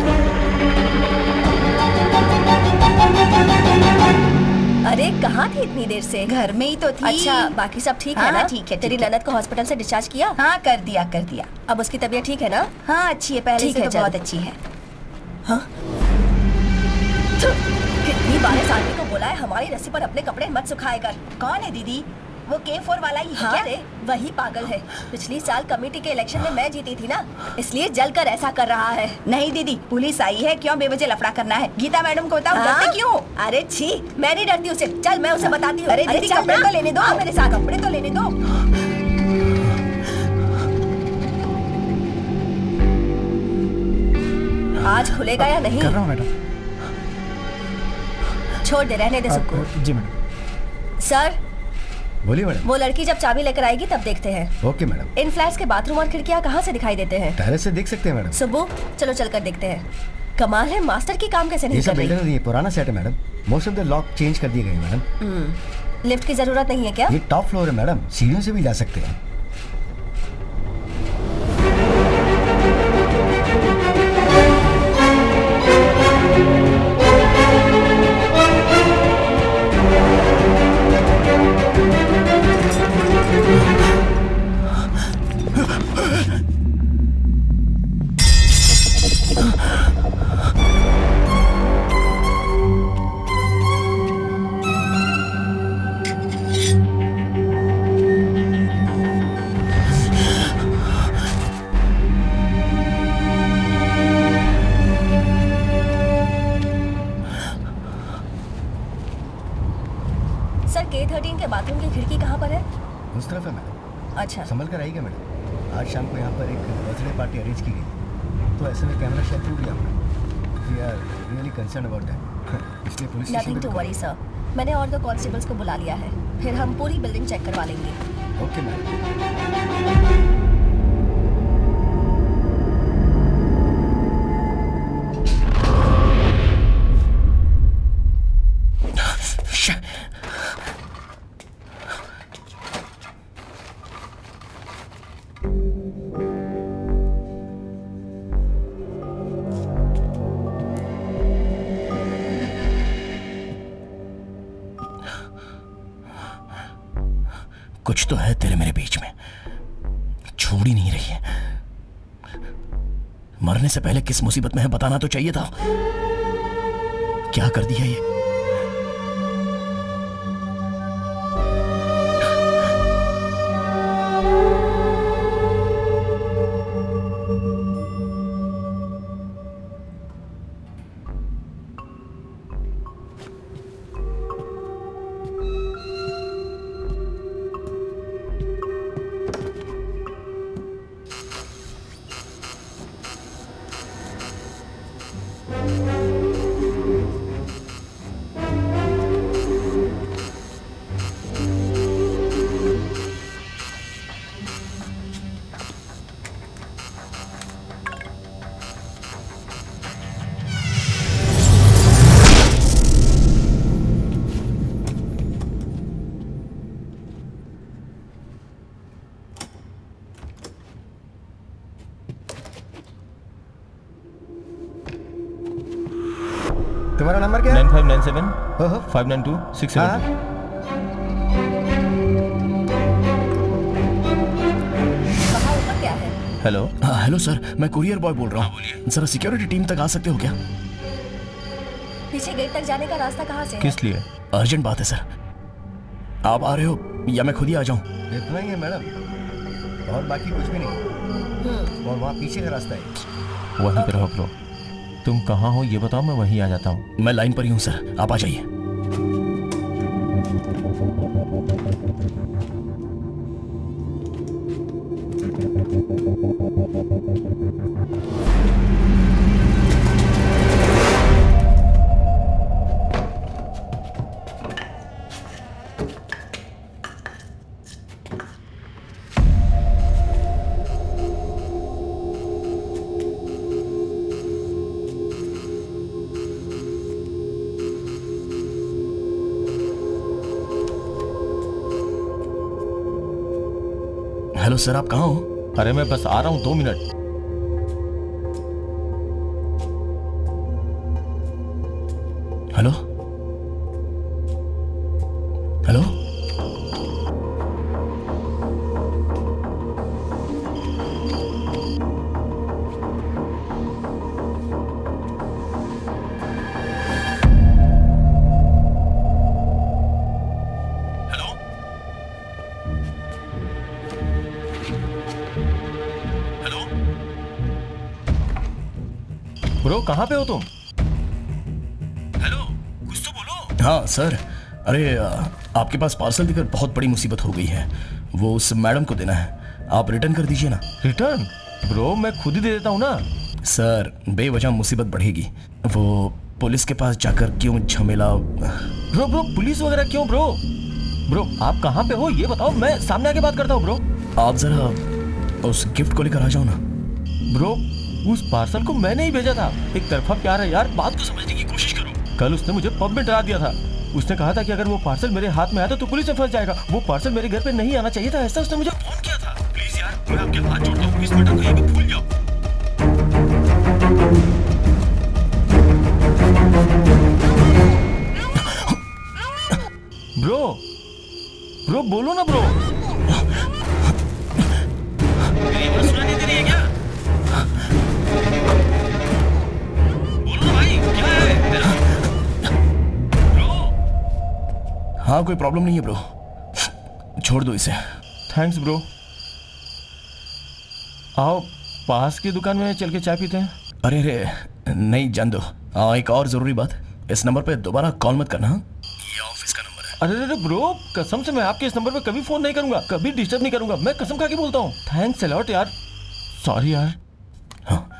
अरे कहाँ थी इतनी देर से? घर में ही तो थी। अच्छा, बाकी सब ठीक है हाँ, ना? ठीक है, तेरी ठीक है। ननद को हॉस्पिटल से डिस्चार्ज किया? हाँ, कर दिया। अब उसकी तबीयत ठीक है ना? हाँ, अच्छी है, पहले ठीक से है, तो चल। बहुत अच्छी है। कितनी बार इस आदमी को बोला है हमारी रस्सी पर अपने कपड़े मत सुखाए कर। कौन है दीदी? वो K4 वाला ही है हाँ क्या? रे, वही पागल है। पिछली साल कमेटी के इलेक्शन में मैं जीती थी ना, इसलिए जलकर ऐसा कर रहा है। नहीं दीदी, पुलिस आई है, क्यों बेवजह लफड़ा करना है? गीता मैडम को बताओ, हाँ? डरते क्यों? अरे छी, मैं नहीं डरती उसे। चल मैं उसे बताती हूँ। अरे दीदी, चल कपड़े ना। तो लेने दो। हाँ, मेरे साथ कपड़े तो लेने दो। आज खुलेगा या नहीं? कर रहा हूँ मैडम। छोड़ दे, रहने दे सबको। जी मैडम। सर बोलिए मैडम। वो लड़की जब चाबी लेकर आएगी तब देखते हैं। Okay madam. इन फ्लैट्स के बाथरूम और खिड़कियाँ कहाँ से दिखाई देते हैं? टेरेस से देख सकते हैं मैडम। सुबह चलो चलकर देखते हैं। कमाल है, मास्टर की काम कैसे ये नहीं सब कर रही? बिल्डर नहीं है, पुराना सेट है madam. Most of the lock change कर दिए गए हैं मैडम। लिफ्ट की जरूरत नहीं है क्या? ये टॉप फ्लोर है मैडम, सीढ़ियों से भी जा सकते हैं। सर K13 के बाथरूम की खिड़की कहाँ पर है? उस तरफ है मैडम। अच्छा, संभल कर आइएगा मैडम। आज शाम को यहाँ पर एक बर्थडे पार्टी अरेंज की गई, तो ऐसे में कैमरा शायद टूट गया होगा। We are really concern about that. इसलिए police station nothing to worry sir. मैंने और 2 कांस्टेबल्स को बुला लिया है, फिर हम पूरी बिल्डिंग चेक करवा लेंगे। Okay madam. कुछ तो है तेरे मेरे बीच में, छोड़ ही नहीं रही है। मरने से पहले किस मुसीबत में है बताना तो चाहिए था। क्या कर दिया ये? तुम्हारा नंबर क्या है? 9597 ओहो। 592 हाँ 672। वहाँ ऊपर क्या है? हेलो। हेलो सर, मैं कुरियर बॉय बोल रहा हूँ। जरा सिक्योरिटी टीम तक आ सकते हो क्या? पीछे गेट तक जाने का रास्ता कहाँ से है? किस लिए? अर्जेंट बात है सर। आप आ रहे हो या मैं खुद ही आ जाऊँ? इतना ही है मैडम, और बाकी कुछ भी नहीं। और वहाँ पीछे का रास्ता है। वहीं पे रहो ब्रो। तुम कहाँ हो ये बताओ, मैं वहीं आ जाता हूँ। मैं लाइन पर ही हूँ सर, आप आ जाइए। हेलो सर, आप कहाँ हो? अरे मैं बस आ रहा हूँ, 2 मिनट। Hello hello. ब्रो कहाँ पे हो तुम? हाँ सर, अरे आपके पास पार्सल देकर बहुत बड़ी मुसीबत हो गई है। वो उस मैडम को देना है, आप रिटर्न कर दीजिए ना। रिटर्न? ब्रो मैं खुद ही दे देता हूँ ना। सर, बेवजह मुसीबत बढ़ेगी। वो पुलिस के पास जाकर क्यों झमेला? ब्रो ब्रो पुलिस वगैरह क्यों ब्रो? ब्रो आप कहाँ पे हो ये बताओ, मैं सामने आके बात करता हूँ ब्रो। आप जरा उस गिफ्ट को लेकर आ जाओ ना। ब्रो उस पार्सल को मैंने ही भेजा था। एक तरफा प्यार है यार, बात को समझने की कोशिश करो। कल उसने मुझे पब में डरा दिया था। उसने कहा था कि अगर वो पार्सल मेरे हाथ में आया तो पुलिस में फंस जाएगा। वो पार्सल मेरे घर पे नहीं आना चाहिए था, ऐसा उसने मुझे फोन किया था। प्लीज यार, मैं आपके हाथ जोड़ता हूँ, इस मैटर को यहीं पे भूल जाओ। ब्रो ब्रो बोलो ना ब्रो। मेरी आवाज सुनाई नहीं दे रही है क्या? बोलो ना भाई, क्या है मेरा? हाँ, कोई प्रॉब्लम नहीं है ब्रो, छोड़ दो इसे। Thanks bro. आओ पास की दुकान में चल के चाय पीते हैं। अरे अरे नहीं, जान दो। एक और जरूरी बात, इस नंबर पे दोबारा कॉल मत करना। ये ऑफिस का नंबर है। अरे अरे ब्रो कसम से मैं आपके इस नंबर पे कभी फोन नहीं करूंगा, कभी डिस्टर्ब नहीं करूंगा। मैं कसम खा के बोलता हूँ। थैंक्स अलॉट यार। सॉरी यार। हाँ,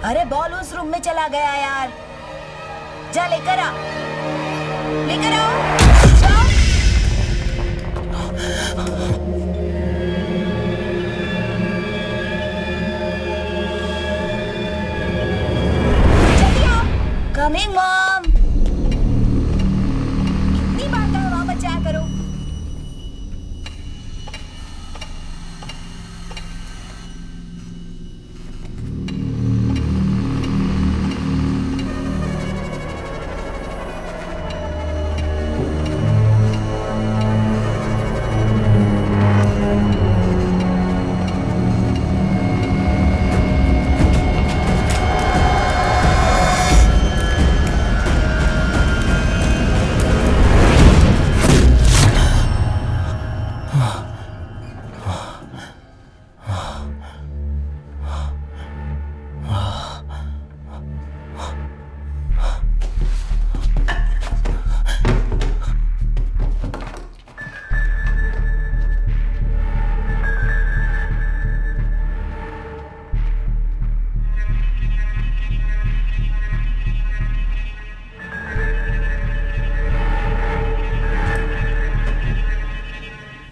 अरे बॉल उस रूम में चला गया यार, जा लेकर आ, लेकर आओ, जाओ। जल्दी आओ। Coming mom. कितनी बार कहा वहां मत जाया करो।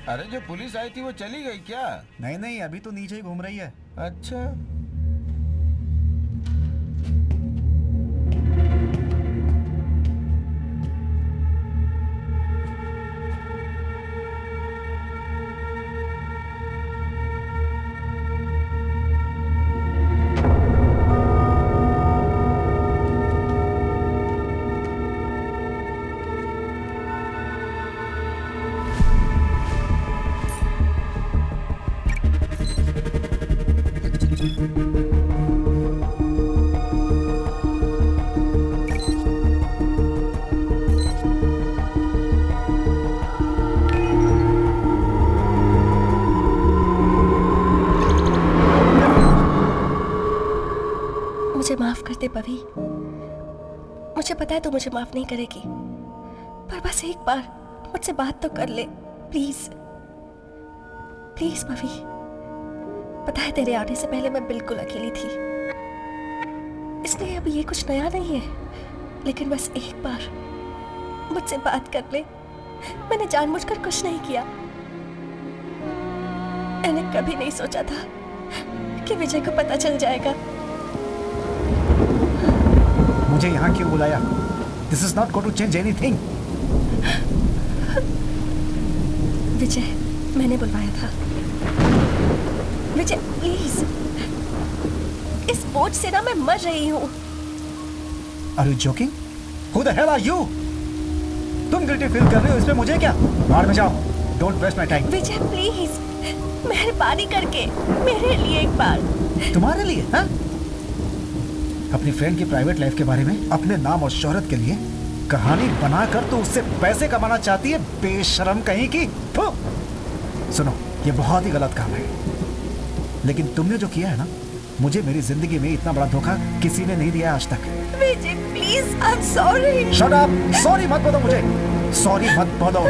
अरे जो पुलिस आई थी वो चली गई क्या? नहीं नहीं, अभी तो नीचे ही घूम रही है। अच्छा, माफ कर दे पवी। मुझे पता है तू मुझे माफ नहीं करेगी, पर बस एक बार मुझसे बात तो कर ले प्लीज। प्लीज पवी। पता है तेरे आने से पहले मैं बिल्कुल अकेली थी, इसलिए अब ये कुछ नया नहीं है, लेकिन बस एक बार मुझसे बात कर ले। मैंने जानबूझकर कुछ नहीं किया। मैंने कभी नहीं सोचा था कि विजय को पता चल जाएगा। मुझे यहाँ क्यों बुलाया? This is not going to change anything. Vijay, मैंने बुलवाया था। विजय प्लीज, इस बोझ से ना मैं मर रही हूँ। Are you joking? Who the hell are you? तुम गिल्टी फील कर रहे हो, इसमें मुझे क्या? बाहर में जाओ, don't waste my time. Vijay please, मेहरबानी करके मेरे लिए एक बार। तुम्हारे लिए? हाँ? अपनी फ्रेंड की प्राइवेट लाइफ के बारे में, अपने नाम और शोहरत के लिए कहानी बनाकर तो उससे पैसे कमाना चाहती है, बेशरम कहीं की। सुनो, ये बहुत ही गलत काम है, लेकिन तुमने जो किया है ना, मुझे मेरी जिंदगी में इतना बड़ा धोखा किसी ने नहीं दिया आज तक। Vijay please, I am sorry. Shut up! Sorry मत बोलो मुझे, सॉरी मत बोलो।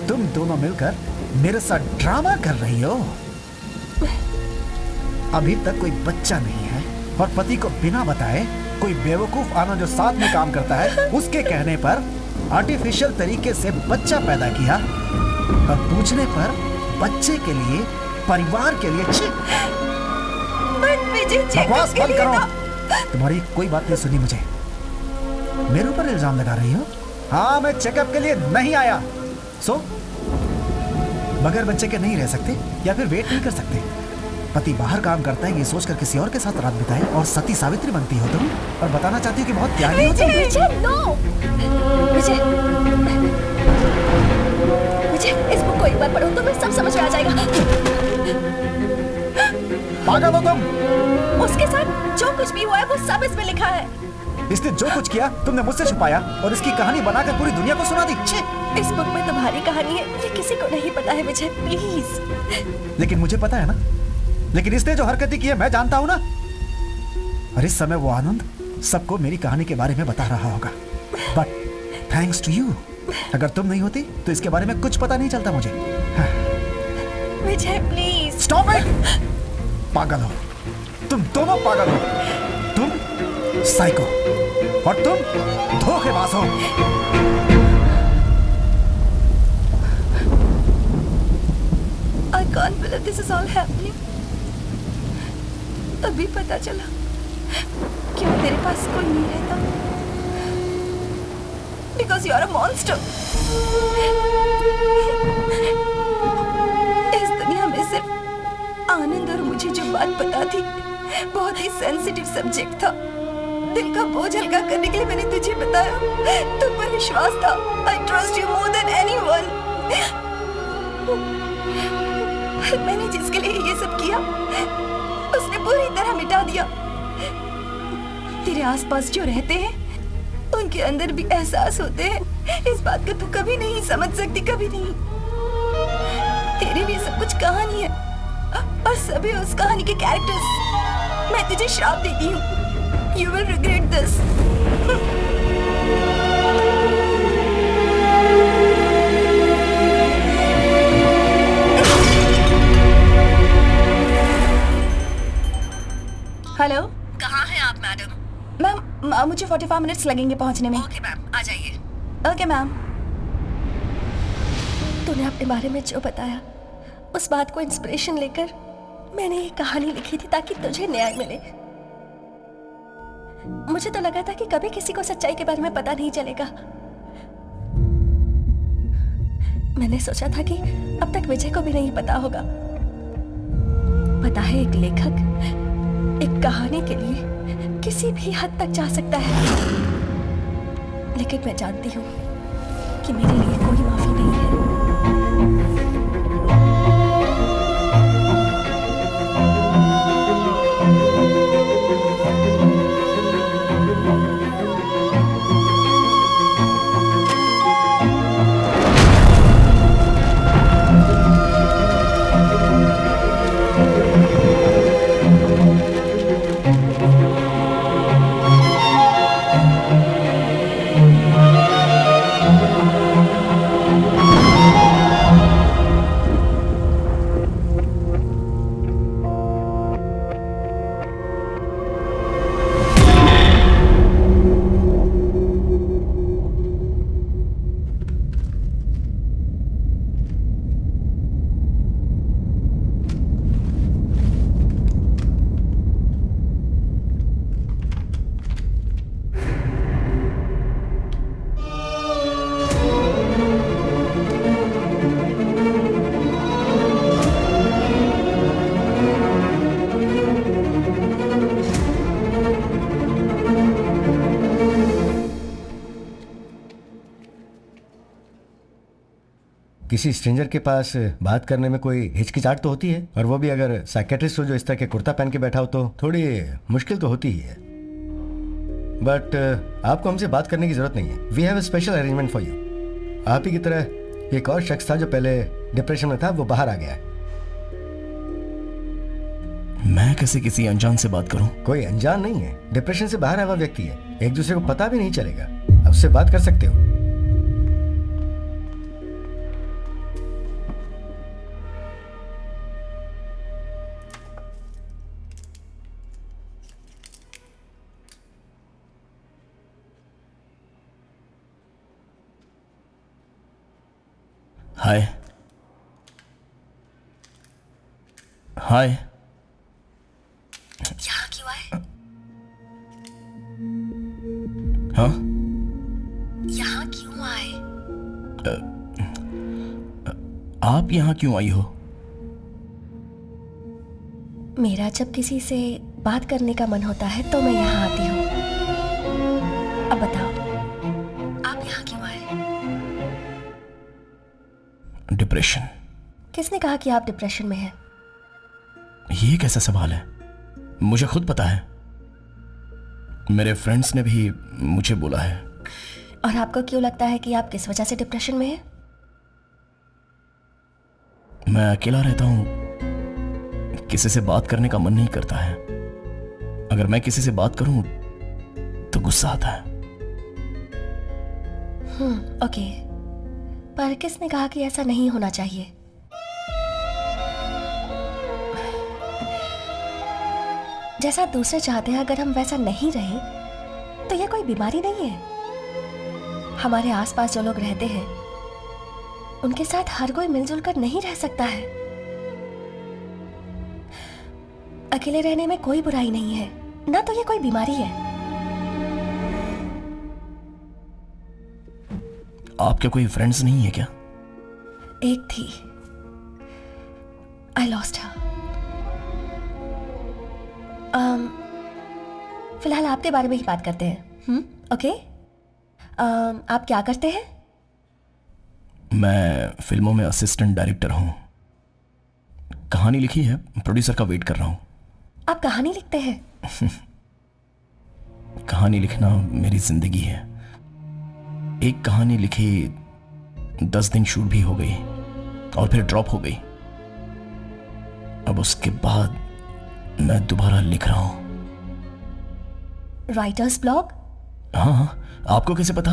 तुम दोनों मिलकर मेरे साथ ड्रामा कर रही हो। अभी तक कोई बच्चा नहीं है और पति को बिना बताए कोई बेवकूफ आना जो साथ में काम करता है, उसके कहने पर आर्टिफिशियल तरीके से बच्चा पैदा किया और पूछने पर बच्चे के लिए, परिवार के लिए बकवास बंद करो। तुम्हारी कोई बात नहीं सुनी मुझे। मेरे ऊपर इल्जाम लगा रही हो? हाँ, मैं चेकअप के लिए नहीं आया। सो बगैर बच्चे के नहीं रह सकते या फिर वेट नहीं कर सकते। पति बाहर काम करता है ये सोचकर किसी और के साथ रात बिताए और सती सावित्री बनती हो तुम, और बताना चाहती हो कि बहुत त्यागी हो तुम। विजय नो। विजय, विजय इस बुक को एक बार पढ़ो तो मैं सब समझ में आ जाएगा। पागल हो तुम? उसके साथ जो कुछ भी हुआ है वो सब इसमें लिखा है। इसने जो कुछ किया तुमने मुझसे छुपाया और इसकी कहानी बनाकर पूरी दुनिया को सुना दी। इस बुक में तुम्हारी कहानी है, ये किसी को नहीं पता है विजय प्लीज। लेकिन मुझे पता है ना, लेकिन इसने जो हरकतें की है मैं जानता हूं ना। और इस समय वो आनंद सबको मेरी कहानी के बारे में बता रहा होगा, बट थैंक्स टू यू। अगर तुम नहीं होती तो इसके बारे में कुछ पता नहीं चलता मुझे। विजय प्लीज स्टॉप इट! पागल हो तुम, दोनों पागल हो। तुम साइको और तुम धोखेबाज हो। I can't believe this is all happening. अभी पता चला क्यों तेरे पास कोई नहीं रहता। Because you are a monster. इस दुनिया में सिर्फ आनंद और मुझे जो बात पता थी, बहुत ही सेंसिटिव सब्जेक्ट था। दिल का बोझ हल्का करने के लिए मैंने तुझे बताया। तुम पर विश्वास था। I trust you more than anyone. मैंने जिसके लिए ये सब किया उसने पूरी तरह मिटा दिया। तेरे आसपास जो रहते हैं उनके अंदर भी एहसास होते हैं। इस बात को तू कभी नहीं समझ सकती, कभी नहीं। तेरे लिए सब कुछ कहानी है और सभी उस कहानी के कैरेक्टर्स। मैं तुझे श्राप देती हूँ। You will regret this. Hello, कहाँ हैं आप मैडम? मैम मुझे 45 मिनट्स लगेंगे पहुंचने में। ओके मैम, आ जाइए। Okay ma'am. तूने अपने बारे में जो बताया, उस बात को इंस्पिरेशन लेकर मैंने ये कहानी लिखी थी ताकि तुझे न्याय मिले। मुझे तो लगा था कि कभी किसी को सच्चाई के बारे में पता नहीं चलेगा। मैंने सोचा था कि अब तक विजय को भी नहीं पता होगा। पता है, एक लेखक एक कहानी के लिए किसी भी हद तक जा सकता है, लेकिन मैं जानती हूँ कि मेरे लिए कोई माफी नहीं है। किसी स्ट्रेंजर के पास बात करने में कोई हिचकिचाहट तो होती है, और वो भी अगर साइकेट्रिस्ट हो जो इस तरह के कुर्ता पहन के बैठा हो तो थोड़ी मुश्किल तो होती ही है। बट आपको हमसे बात करने की जरूरत नहीं है। We have a special arrangement for you. आप ही की तरह एक और शख्स था जो पहले डिप्रेशन में था, वो बाहर आ गया है। मैं कैसे किसी अनजान से बात करूं? कोई अनजान नहीं है, डिप्रेशन से बाहर आया हुआ व्यक्ति है, एक दूसरे को पता भी नहीं चलेगा। आप उससे बात कर सकते हो। हाय हाय। यहाँ क्यों आए? हाँ, यहाँ क्यों आए? आप यहाँ क्यों आई हो? मेरा जब किसी से बात करने का मन होता है तो मैं यहाँ आती हूँ। अब बताओ, आप यहाँ क्यों आए? डिप्रेशन। किसने कहा कि आप डिप्रेशन में हैं? ये कैसा सवाल है? मुझे खुद पता है, मेरे फ्रेंड्स ने भी मुझे बोला है। और आपको क्यों लगता है कि आप किस वजह से डिप्रेशन में हैं? मैं अकेला रहता हूं, किसी से बात करने का मन नहीं करता है। अगर मैं किसी से बात करूं तो गुस्सा आता है। ओके, पर किसने कहा कि ऐसा नहीं होना चाहिए? जैसा दूसरे चाहते हैं अगर हम वैसा नहीं रहे तो यह कोई बीमारी नहीं है। हमारे आसपास जो लोग रहते हैं उनके साथ हर कोई मिलजुल कर नहीं रह सकता है। अकेले रहने में कोई बुराई नहीं है, ना तो यह कोई बीमारी है। आपके कोई फ्रेंड्स नहीं है क्या? एक थी, आई लॉस्ट हर। फिलहाल आपके बारे में ही बात करते हैं। ओके, आप क्या करते हैं? मैं फिल्मों में असिस्टेंट डायरेक्टर हूं। कहानी लिखी है, प्रोड्यूसर का वेट कर रहा हूं। आप कहानी लिखते हैं? कहानी लिखना मेरी जिंदगी है। एक कहानी लिखी 10 दिन शूट भी हो गई और फिर ड्रॉप हो गई। अब उसके बाद मैं दोबारा लिख रहा हूं। Writers blog? हाँ, आपको कैसे पता?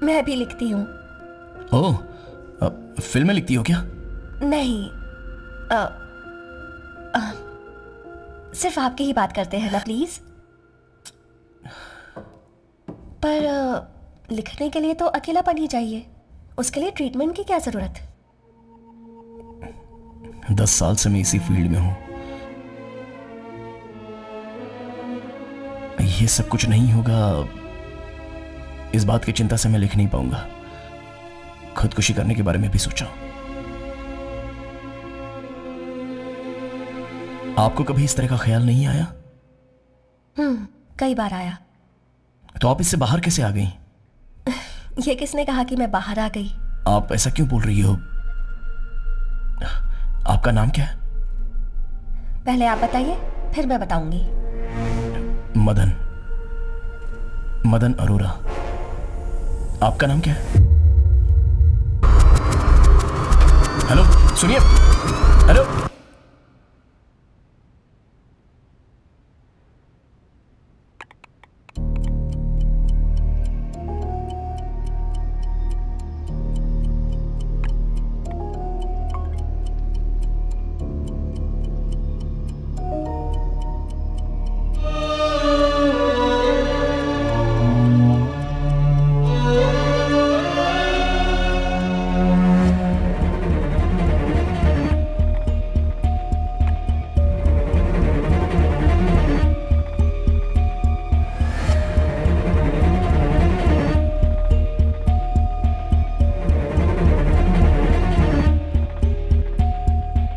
मैं भी लिखती हूँ। ओह, फिल्में लिखती हो क्या? नहीं, सिर्फ आपकी ही बात करते हैं ना प्लीज। पर लिखने के लिए तो अकेलापन ही चाहिए, उसके लिए ट्रीटमेंट की क्या जरूरत? 10 साल से मैं इसी फील्ड में हूं। ये सब कुछ नहीं होगा, इस बात की चिंता से मैं लिख नहीं पाऊंगा। खुदकुशी करने के बारे में भी सोचा। आपको कभी इस तरह का ख्याल नहीं आया? कई बार आया। तो आप इससे बाहर कैसे आ गई? ये किसने कहा कि मैं बाहर आ गई? आप ऐसा क्यों बोल रही हो? आपका नाम क्या है? पहले आप बताइए, फिर मैं बताऊंगी। मदन अरोरा। आपका नाम क्या है? हेलो, सुनिए। हेलो,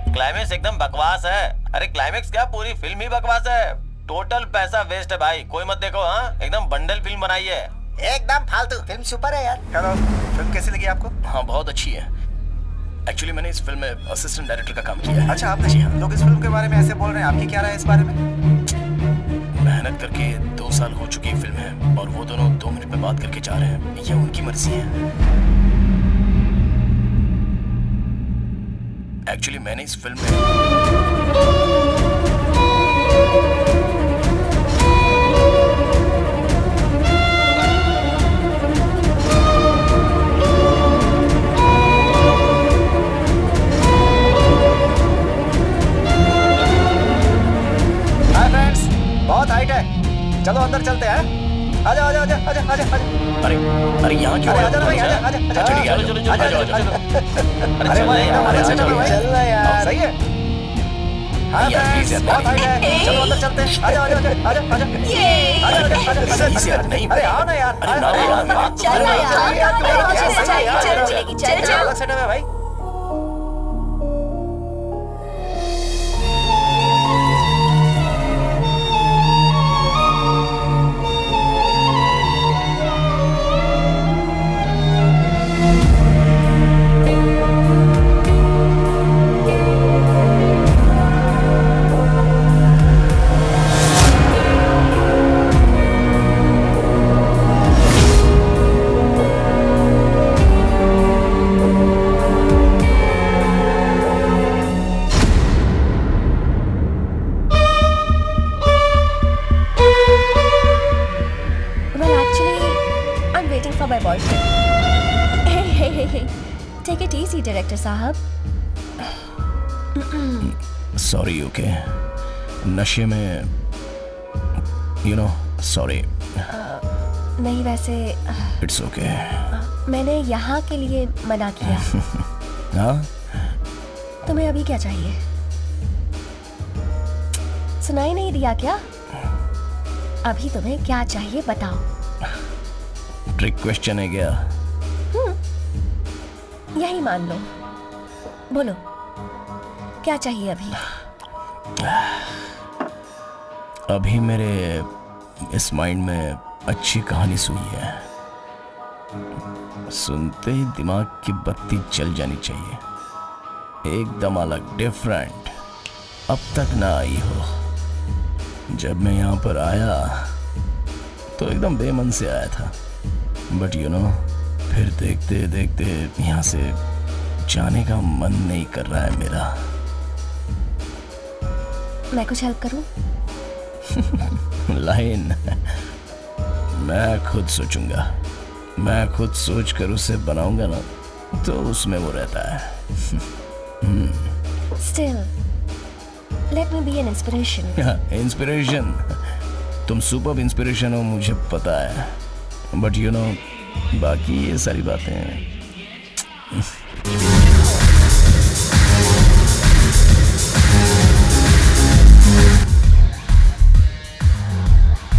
क्लाइमेक्स एकदम बकवास है। अरे क्लाइमेक्स क्या, पूरी फिल्म ही बकवास है। टोटल पैसा वेस्ट है भाई, कोई मत देखो। हाँ, एकदम बंडल फिल्म बनाई है। एकदम फालतू फिल्म। सुपर है यार। हेलो, फिल्म कैसी लगी आपको? हाँ बहुत अच्छी है। एक्चुअली मैंने इस फिल्म में असिस्टेंट डायरेक्टर का काम किया है। अच्छा आपने, जी हाँ, लोग इस फिल्म के बारे में ऐसे बोल रहे हैं, आपकी क्या राय है इस बारे में? मेहनत करके 2 साल हो चुकी फिल्म है और वो दोनों 2 मिनट में बात करके जा रहे हैं। ये उनकी मर्जी है। एक्चुअली मैंने इस फिल्म में बहुत हाइट है, चलो अंदर चलते हैं। आजा आजा आजा आजा आजा आजा। अरे यहाँ क्यों? आजा भाई, आजा आजा आजा। चलो अरे भाई चलना यार, सही है। हाँ यार, फ्रेंड्स, please यार, बहुत हाइट है, चलो अंदर चलते हैं। आजा आजा आजा आजा आजा आजा Please यार, नहीं। अरे आओ ना यार, अरे ना यार, चल ना यार, चल चल अलग सेटअप है भाई। my boyfriend. Hey. Take it easy, director साहब. सॉरी ओके, नशे में सॉरी. नहीं वैसे इट्स ओके. मैंने यहाँ के लिए मना किया. हाँ, तुम्हें अभी क्या चाहिए? सुनाई नहीं दिया क्या? अभी तुम्हें क्या चाहिए बताओ. ट्रिक क्वेश्चन है क्या? यही मान लो. बोलो क्या चाहिए अभी? अभी मेरे इस माइंड में अच्छी कहानी सुनी है, सुनते ही दिमाग की बत्ती जल जानी चाहिए. एकदम अलग, डिफरेंट, अब तक ना आई हो. जब मैं यहाँ पर आया तो एकदम बेमन से आया था, बट फिर देखते देखते यहाँ से जाने का मन नहीं कर रहा है मेरा. मैं कुछ हेल्प करूं? लाइन मैं खुद सोचूंगा, मैं खुद सोच कर उसे बनाऊंगा ना, तो उसमें वो रहता है. Still, let me be an inspiration. Inspiration? तुम सुपर्ब इंस्पिरेशन हो, मुझे पता है, बट बाकी ये सारी बातें.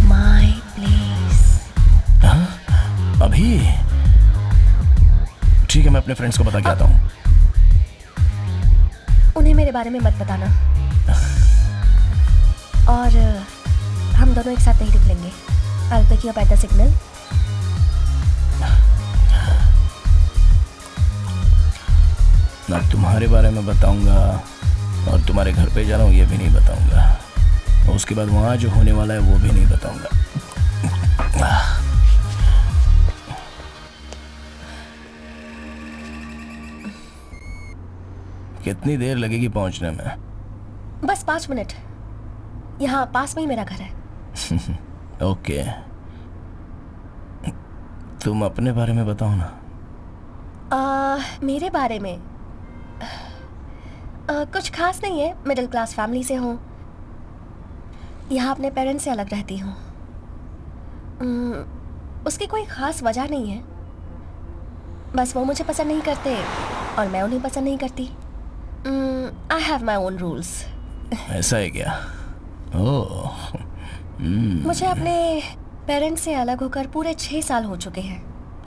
My place. अभी ठीक है, मैं अपने फ्रेंड्स को बता के आता हूँ. उन्हें मेरे बारे में मत बताना. और हम दोनों एक साथ नहीं निकलेंगे. I'll pick you up at the signal. ना तुम्हारे बारे में बताऊंगा और तुम्हारे घर पे जा रहा हूँ ये भी नहीं बताऊंगा, और उसके बाद वहाँ जो होने वाला है वो भी नहीं बताऊंगा. कितनी देर लगेगी पहुंचने में? बस 5 मिनट. यहाँ पास में ही मेरा घर है. ओके, तुम अपने बारे में बताओ ना. मेरे बारे में कुछ खास नहीं है. मिडिल क्लास फैमिली से हूँ. यहाँ अपने पेरेंट्स से अलग रहती हूँ. उसकी कोई खास वजह नहीं है, बस वो मुझे पसंद नहीं करते और मैं उन्हें पसंद नहीं करती. I have my own rules. ऐसा है क्या? ओह. मुझे अपने पेरेंट्स से अलग होकर पूरे 6 साल हो चुके हैं.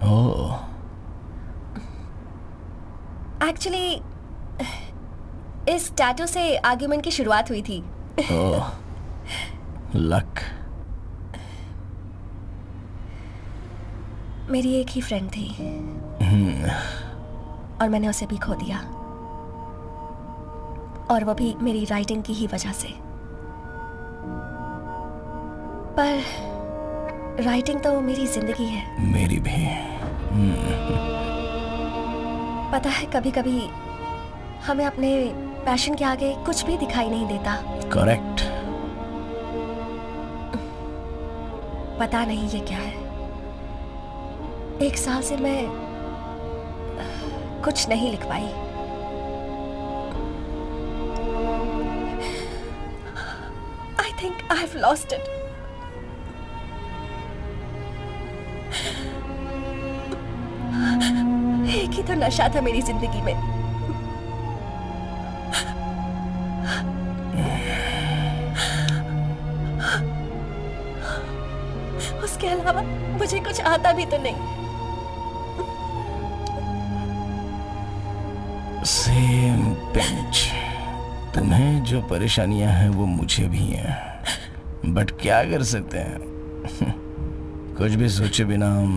ओह. एक्चुअली इस टैटू से आर्ग्यूमेंट की शुरुआत हुई थी. ओह, लक. मेरी एक ही फ्रेंड थी और मैंने उसे भी खो दिया. और वो भी मेरी राइटिंग की ही वजह से। पर राइटिंग तो मेरी जिंदगी है। मेरी भी। पता है, कभी कभी हमें अपने पैशन के आगे कुछ भी दिखाई नहीं देता। करेक्ट। पता नहीं ये क्या है। 1 साल से मैं कुछ नहीं लिख पाई। I think I have lost it. एक ही तो नशा था मेरी जिंदगी में। उसके अलावा मुझे कुछ आता भी तो नहीं। Same pinch. तुम्हें जो परेशानियां हैं वो मुझे भी हैं, बट क्या कर सकते हैं। कुछ भी सोचे बिना हम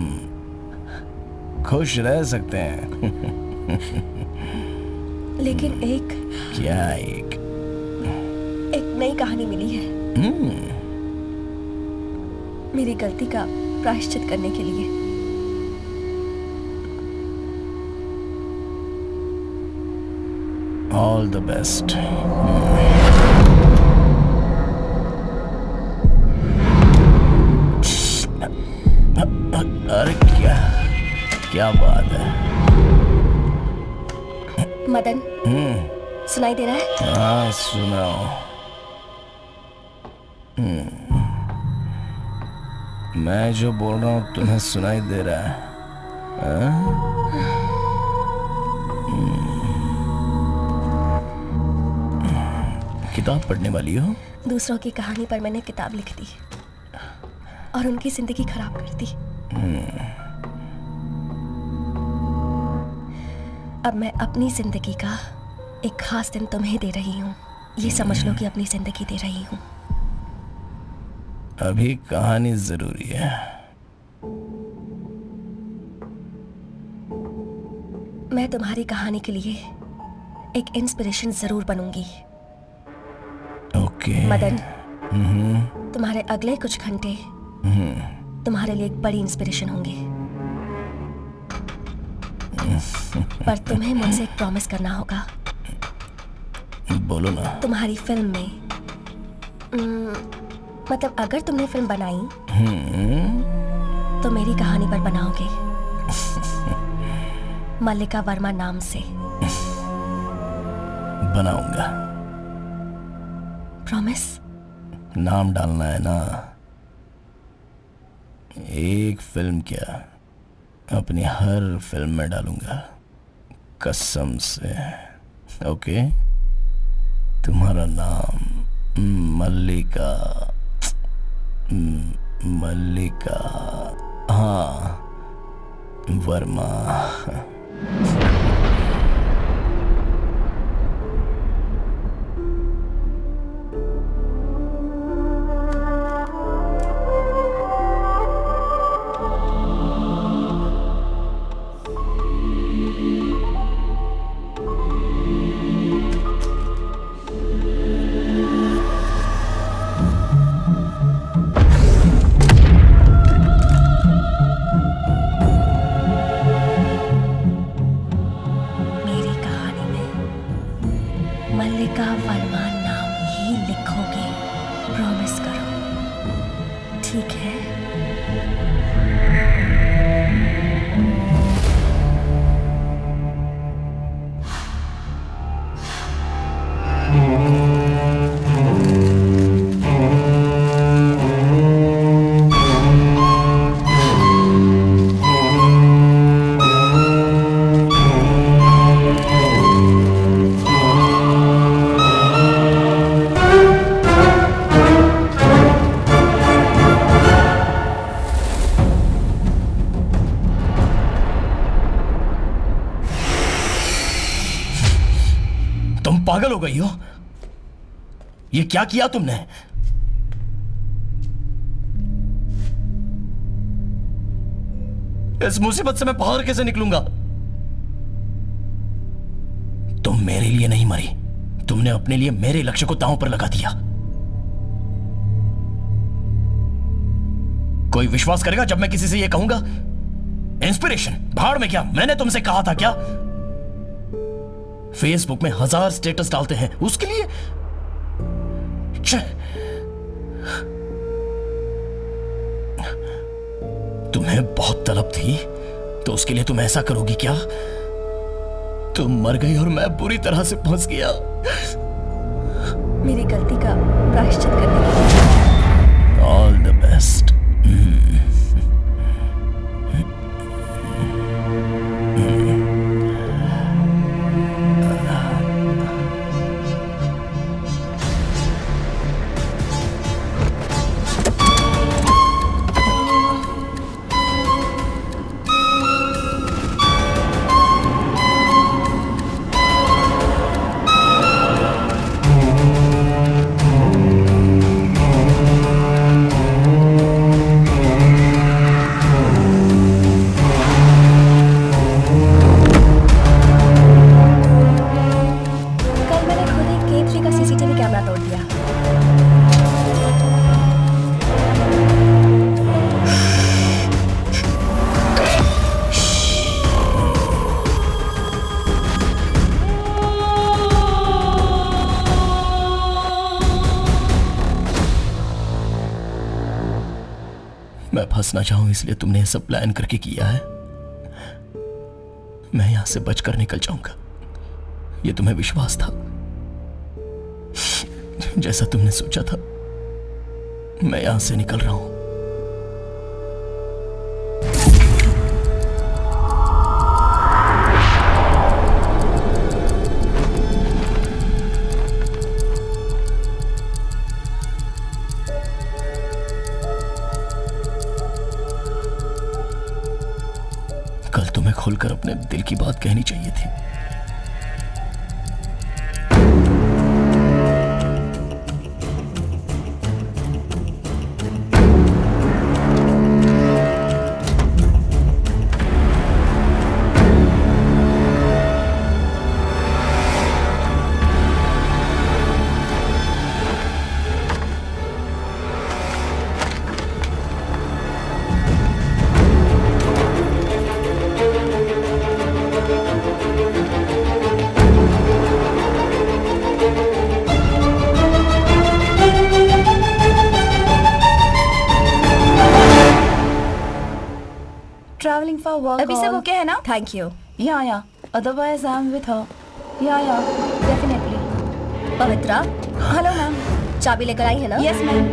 खुश रह सकते हैं। लेकिन एक नई कहानी मिली है मेरी गलती का प्रायश्चित करने के लिए। All the best. अरे क्या बात है। मदन, सुनाई दे रहा है? हाँ, सुनाओ। मैं जो बोल रहा हूँ तुम्हें सुनाई दे रहा है? किताब पढ़ने वाली हो? दूसरों की कहानी पर मैंने किताब लिख दी और उनकी जिंदगी खराब कर दी। अब मैं अपनी जिंदगी का एक खास दिन तुम्हें दे रही हूँ। ये समझ लो कि अपनी जिंदगी दे रही हूँ। अभी कहानी जरूरी है। मैं तुम्हारी कहानी के लिए एक इंस्पिरेशन जरूर बनूंगी। ओके। मदन, तुम्हारे अगले कुछ घंटे तुम्हारे लिए एक बड़ी इंस्पिरेशन होंगे। पर तुम्हें मुझसे एक प्रॉमिस करना होगा। बोलो ना। तुम्हारी फिल्म में मतलब अगर तुमने फिल्म बनाई तो मेरी कहानी पर बनाओगे, मल्लिका वर्मा नाम से। बनाऊंगा। प्रॉमिस? नाम डालना है ना। एक फिल्म क्या, अपनी हर फिल्म में डालूंगा, कसम से। ओके? तुम्हारा नाम मल्लिका, हाँ, वर्मा। मल्लिका वर्मा नाम ही लिखोगे। प्रॉमिस करो, ठीक है? तुम पागल हो गई हो? ये क्या किया तुमने? इस मुसीबत से मैं बाहर कैसे निकलूंगा? तुम मेरे लिए नहीं मरी, तुमने अपने लिए मेरे लक्ष्य को दांव पर लगा दिया। कोई विश्वास करेगा जब मैं किसी से यह कहूंगा? इंस्पिरेशन भाड़ में क्या, मैंने तुमसे कहा था क्या? फेसबुक में 1000 स्टेटस डालते हैं उसके लिए? तुम्हें बहुत तलब थी तो उसके लिए तुम ऐसा करोगी क्या? तुम मर गई और मैं बुरी तरह से फंस गया। मेरी गलती का प्रायश्चित करने के लिए ऑल द बेस्ट। मैं फंस ना जाऊं इसलिए तुमने यह सब प्लान करके किया है। मैं यहां से बचकर निकल जाऊंगा, यह तुम्हें विश्वास था। जैसा तुमने सोचा था मैं यहां से निकल रहा हूं। कल तुम्हें खुलकर अपने दिल की बात कहनी चाहिए थी। Traveling for work. अभी सब all. ओके है ना? Thank you. Yeah. Otherwise, I'm with her. Yeah. Definitely. Pavitra, Hello, ma'am. चाबी लेकर आई है ना? Yes, ma'am.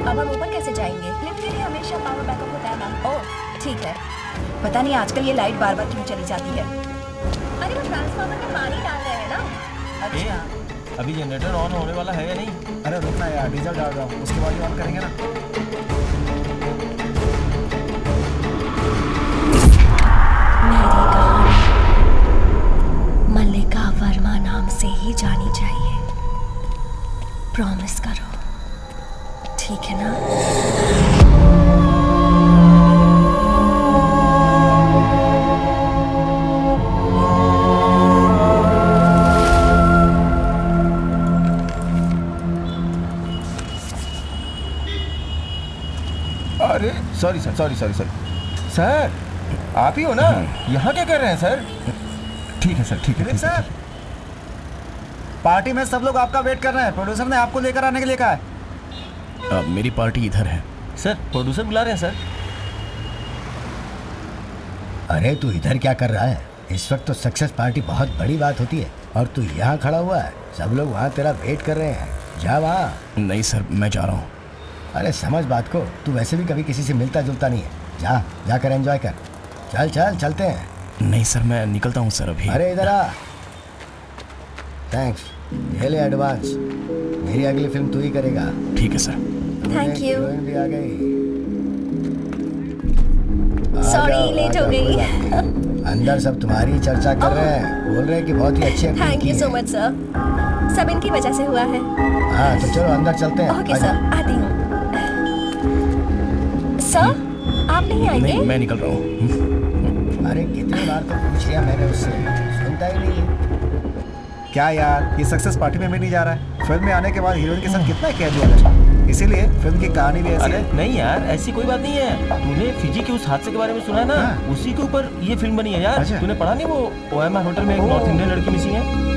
अब हम ऊपर कैसे जाएंगे? लिफ्ट के लिए हमेशा पावर बैकअप होता है, मैम। ओह, ठीक है। पता नहीं आजकल ये लाइट बार बार क्यों चली जाती है। अरे वो ट्रांसफार्मर में पानी डाल रहे हैं ना? अच्छा। अभी जनरेटर ऑन होने वाला है या नहीं? अरे रुकना यार, डीजल डाल रहा हूँ, उसके बाद ही ऑन करेंगे ना। मेरी कहानी मल्लिका वर्मा नाम से ही जानी चाहिए। प्रॉमिस करो, ठीक है ना? अरे सॉरी सर, आप ही हो ना? यहाँ क्या कर रहे हैं सर? ठीक है सर, ठीक है सर, पार्टी में सब लोग आपका वेट कर रहे हैं। प्रोड्यूसर ने आपको लेकर आने के लिए कहा है। मेरी पार्टी इधर है। सर प्रोड्यूसर बुला रहे हैं सर। अरे तू इधर क्या कर रहा है? इस वक्त तो सक्सेस पार्टी बहुत बड़ी बात होती है और तू यहाँ खड़ा हुआ है। सब लोग वहाँ तेरा वेट कर रहे हैं। जा वहाँ। नहीं सर, मैं जा रहा हूँ। अरे समझ बात को, तू वैसे भी कभी किसी से मिलता जुलता नहीं है। जाकर एंजॉय कर। चलते हैं। नहीं सर, मैं निकलता हूँ सर अभी। अरे इधर आ। थैंक्स, ये ले एडवांस। मेरी अगली फिल्म तू ही करेगा। ठीक है सर। Thank you. हीरोइन भी आ गई। सॉरी, लेट हो गई। अंदर सब तुम्हारी चर्चा कर रहे हैं, बोल रहे हैं कि बहुत ही अच्छी एक्टिंग थैंक की यू है। सो मच सर, सब इनकी वजह से हुआ है। हाँ तो चलो अंदर चलते हैं। ओके सर, आती हूँ। सर, आप नहीं आएंगे? नहीं, मैं निकल रहा हूँ। अरे कितनी बार तो पूछ लिया मैंने उससे, सुनता ही नहीं। क्या यार, ये सक्सेस पार्टी में भी नहीं जा रहा है। फिल्म में आने के बाद हीरोइन के साथ कितना कैजुअल है, इसीलिए फिल्म की कहानी भी ऐसी अरे है। नहीं यार, ऐसी कोई बात नहीं है। तूने फिजी के उस हादसे के बारे में सुना है ना? हाँ। उसी के ऊपर ये फिल्म बनी है यार। अच्छा। तूने पढ़ा नहीं वो OMR होटल में एक नॉर्थ इंडियन लड़की मिसिंग है?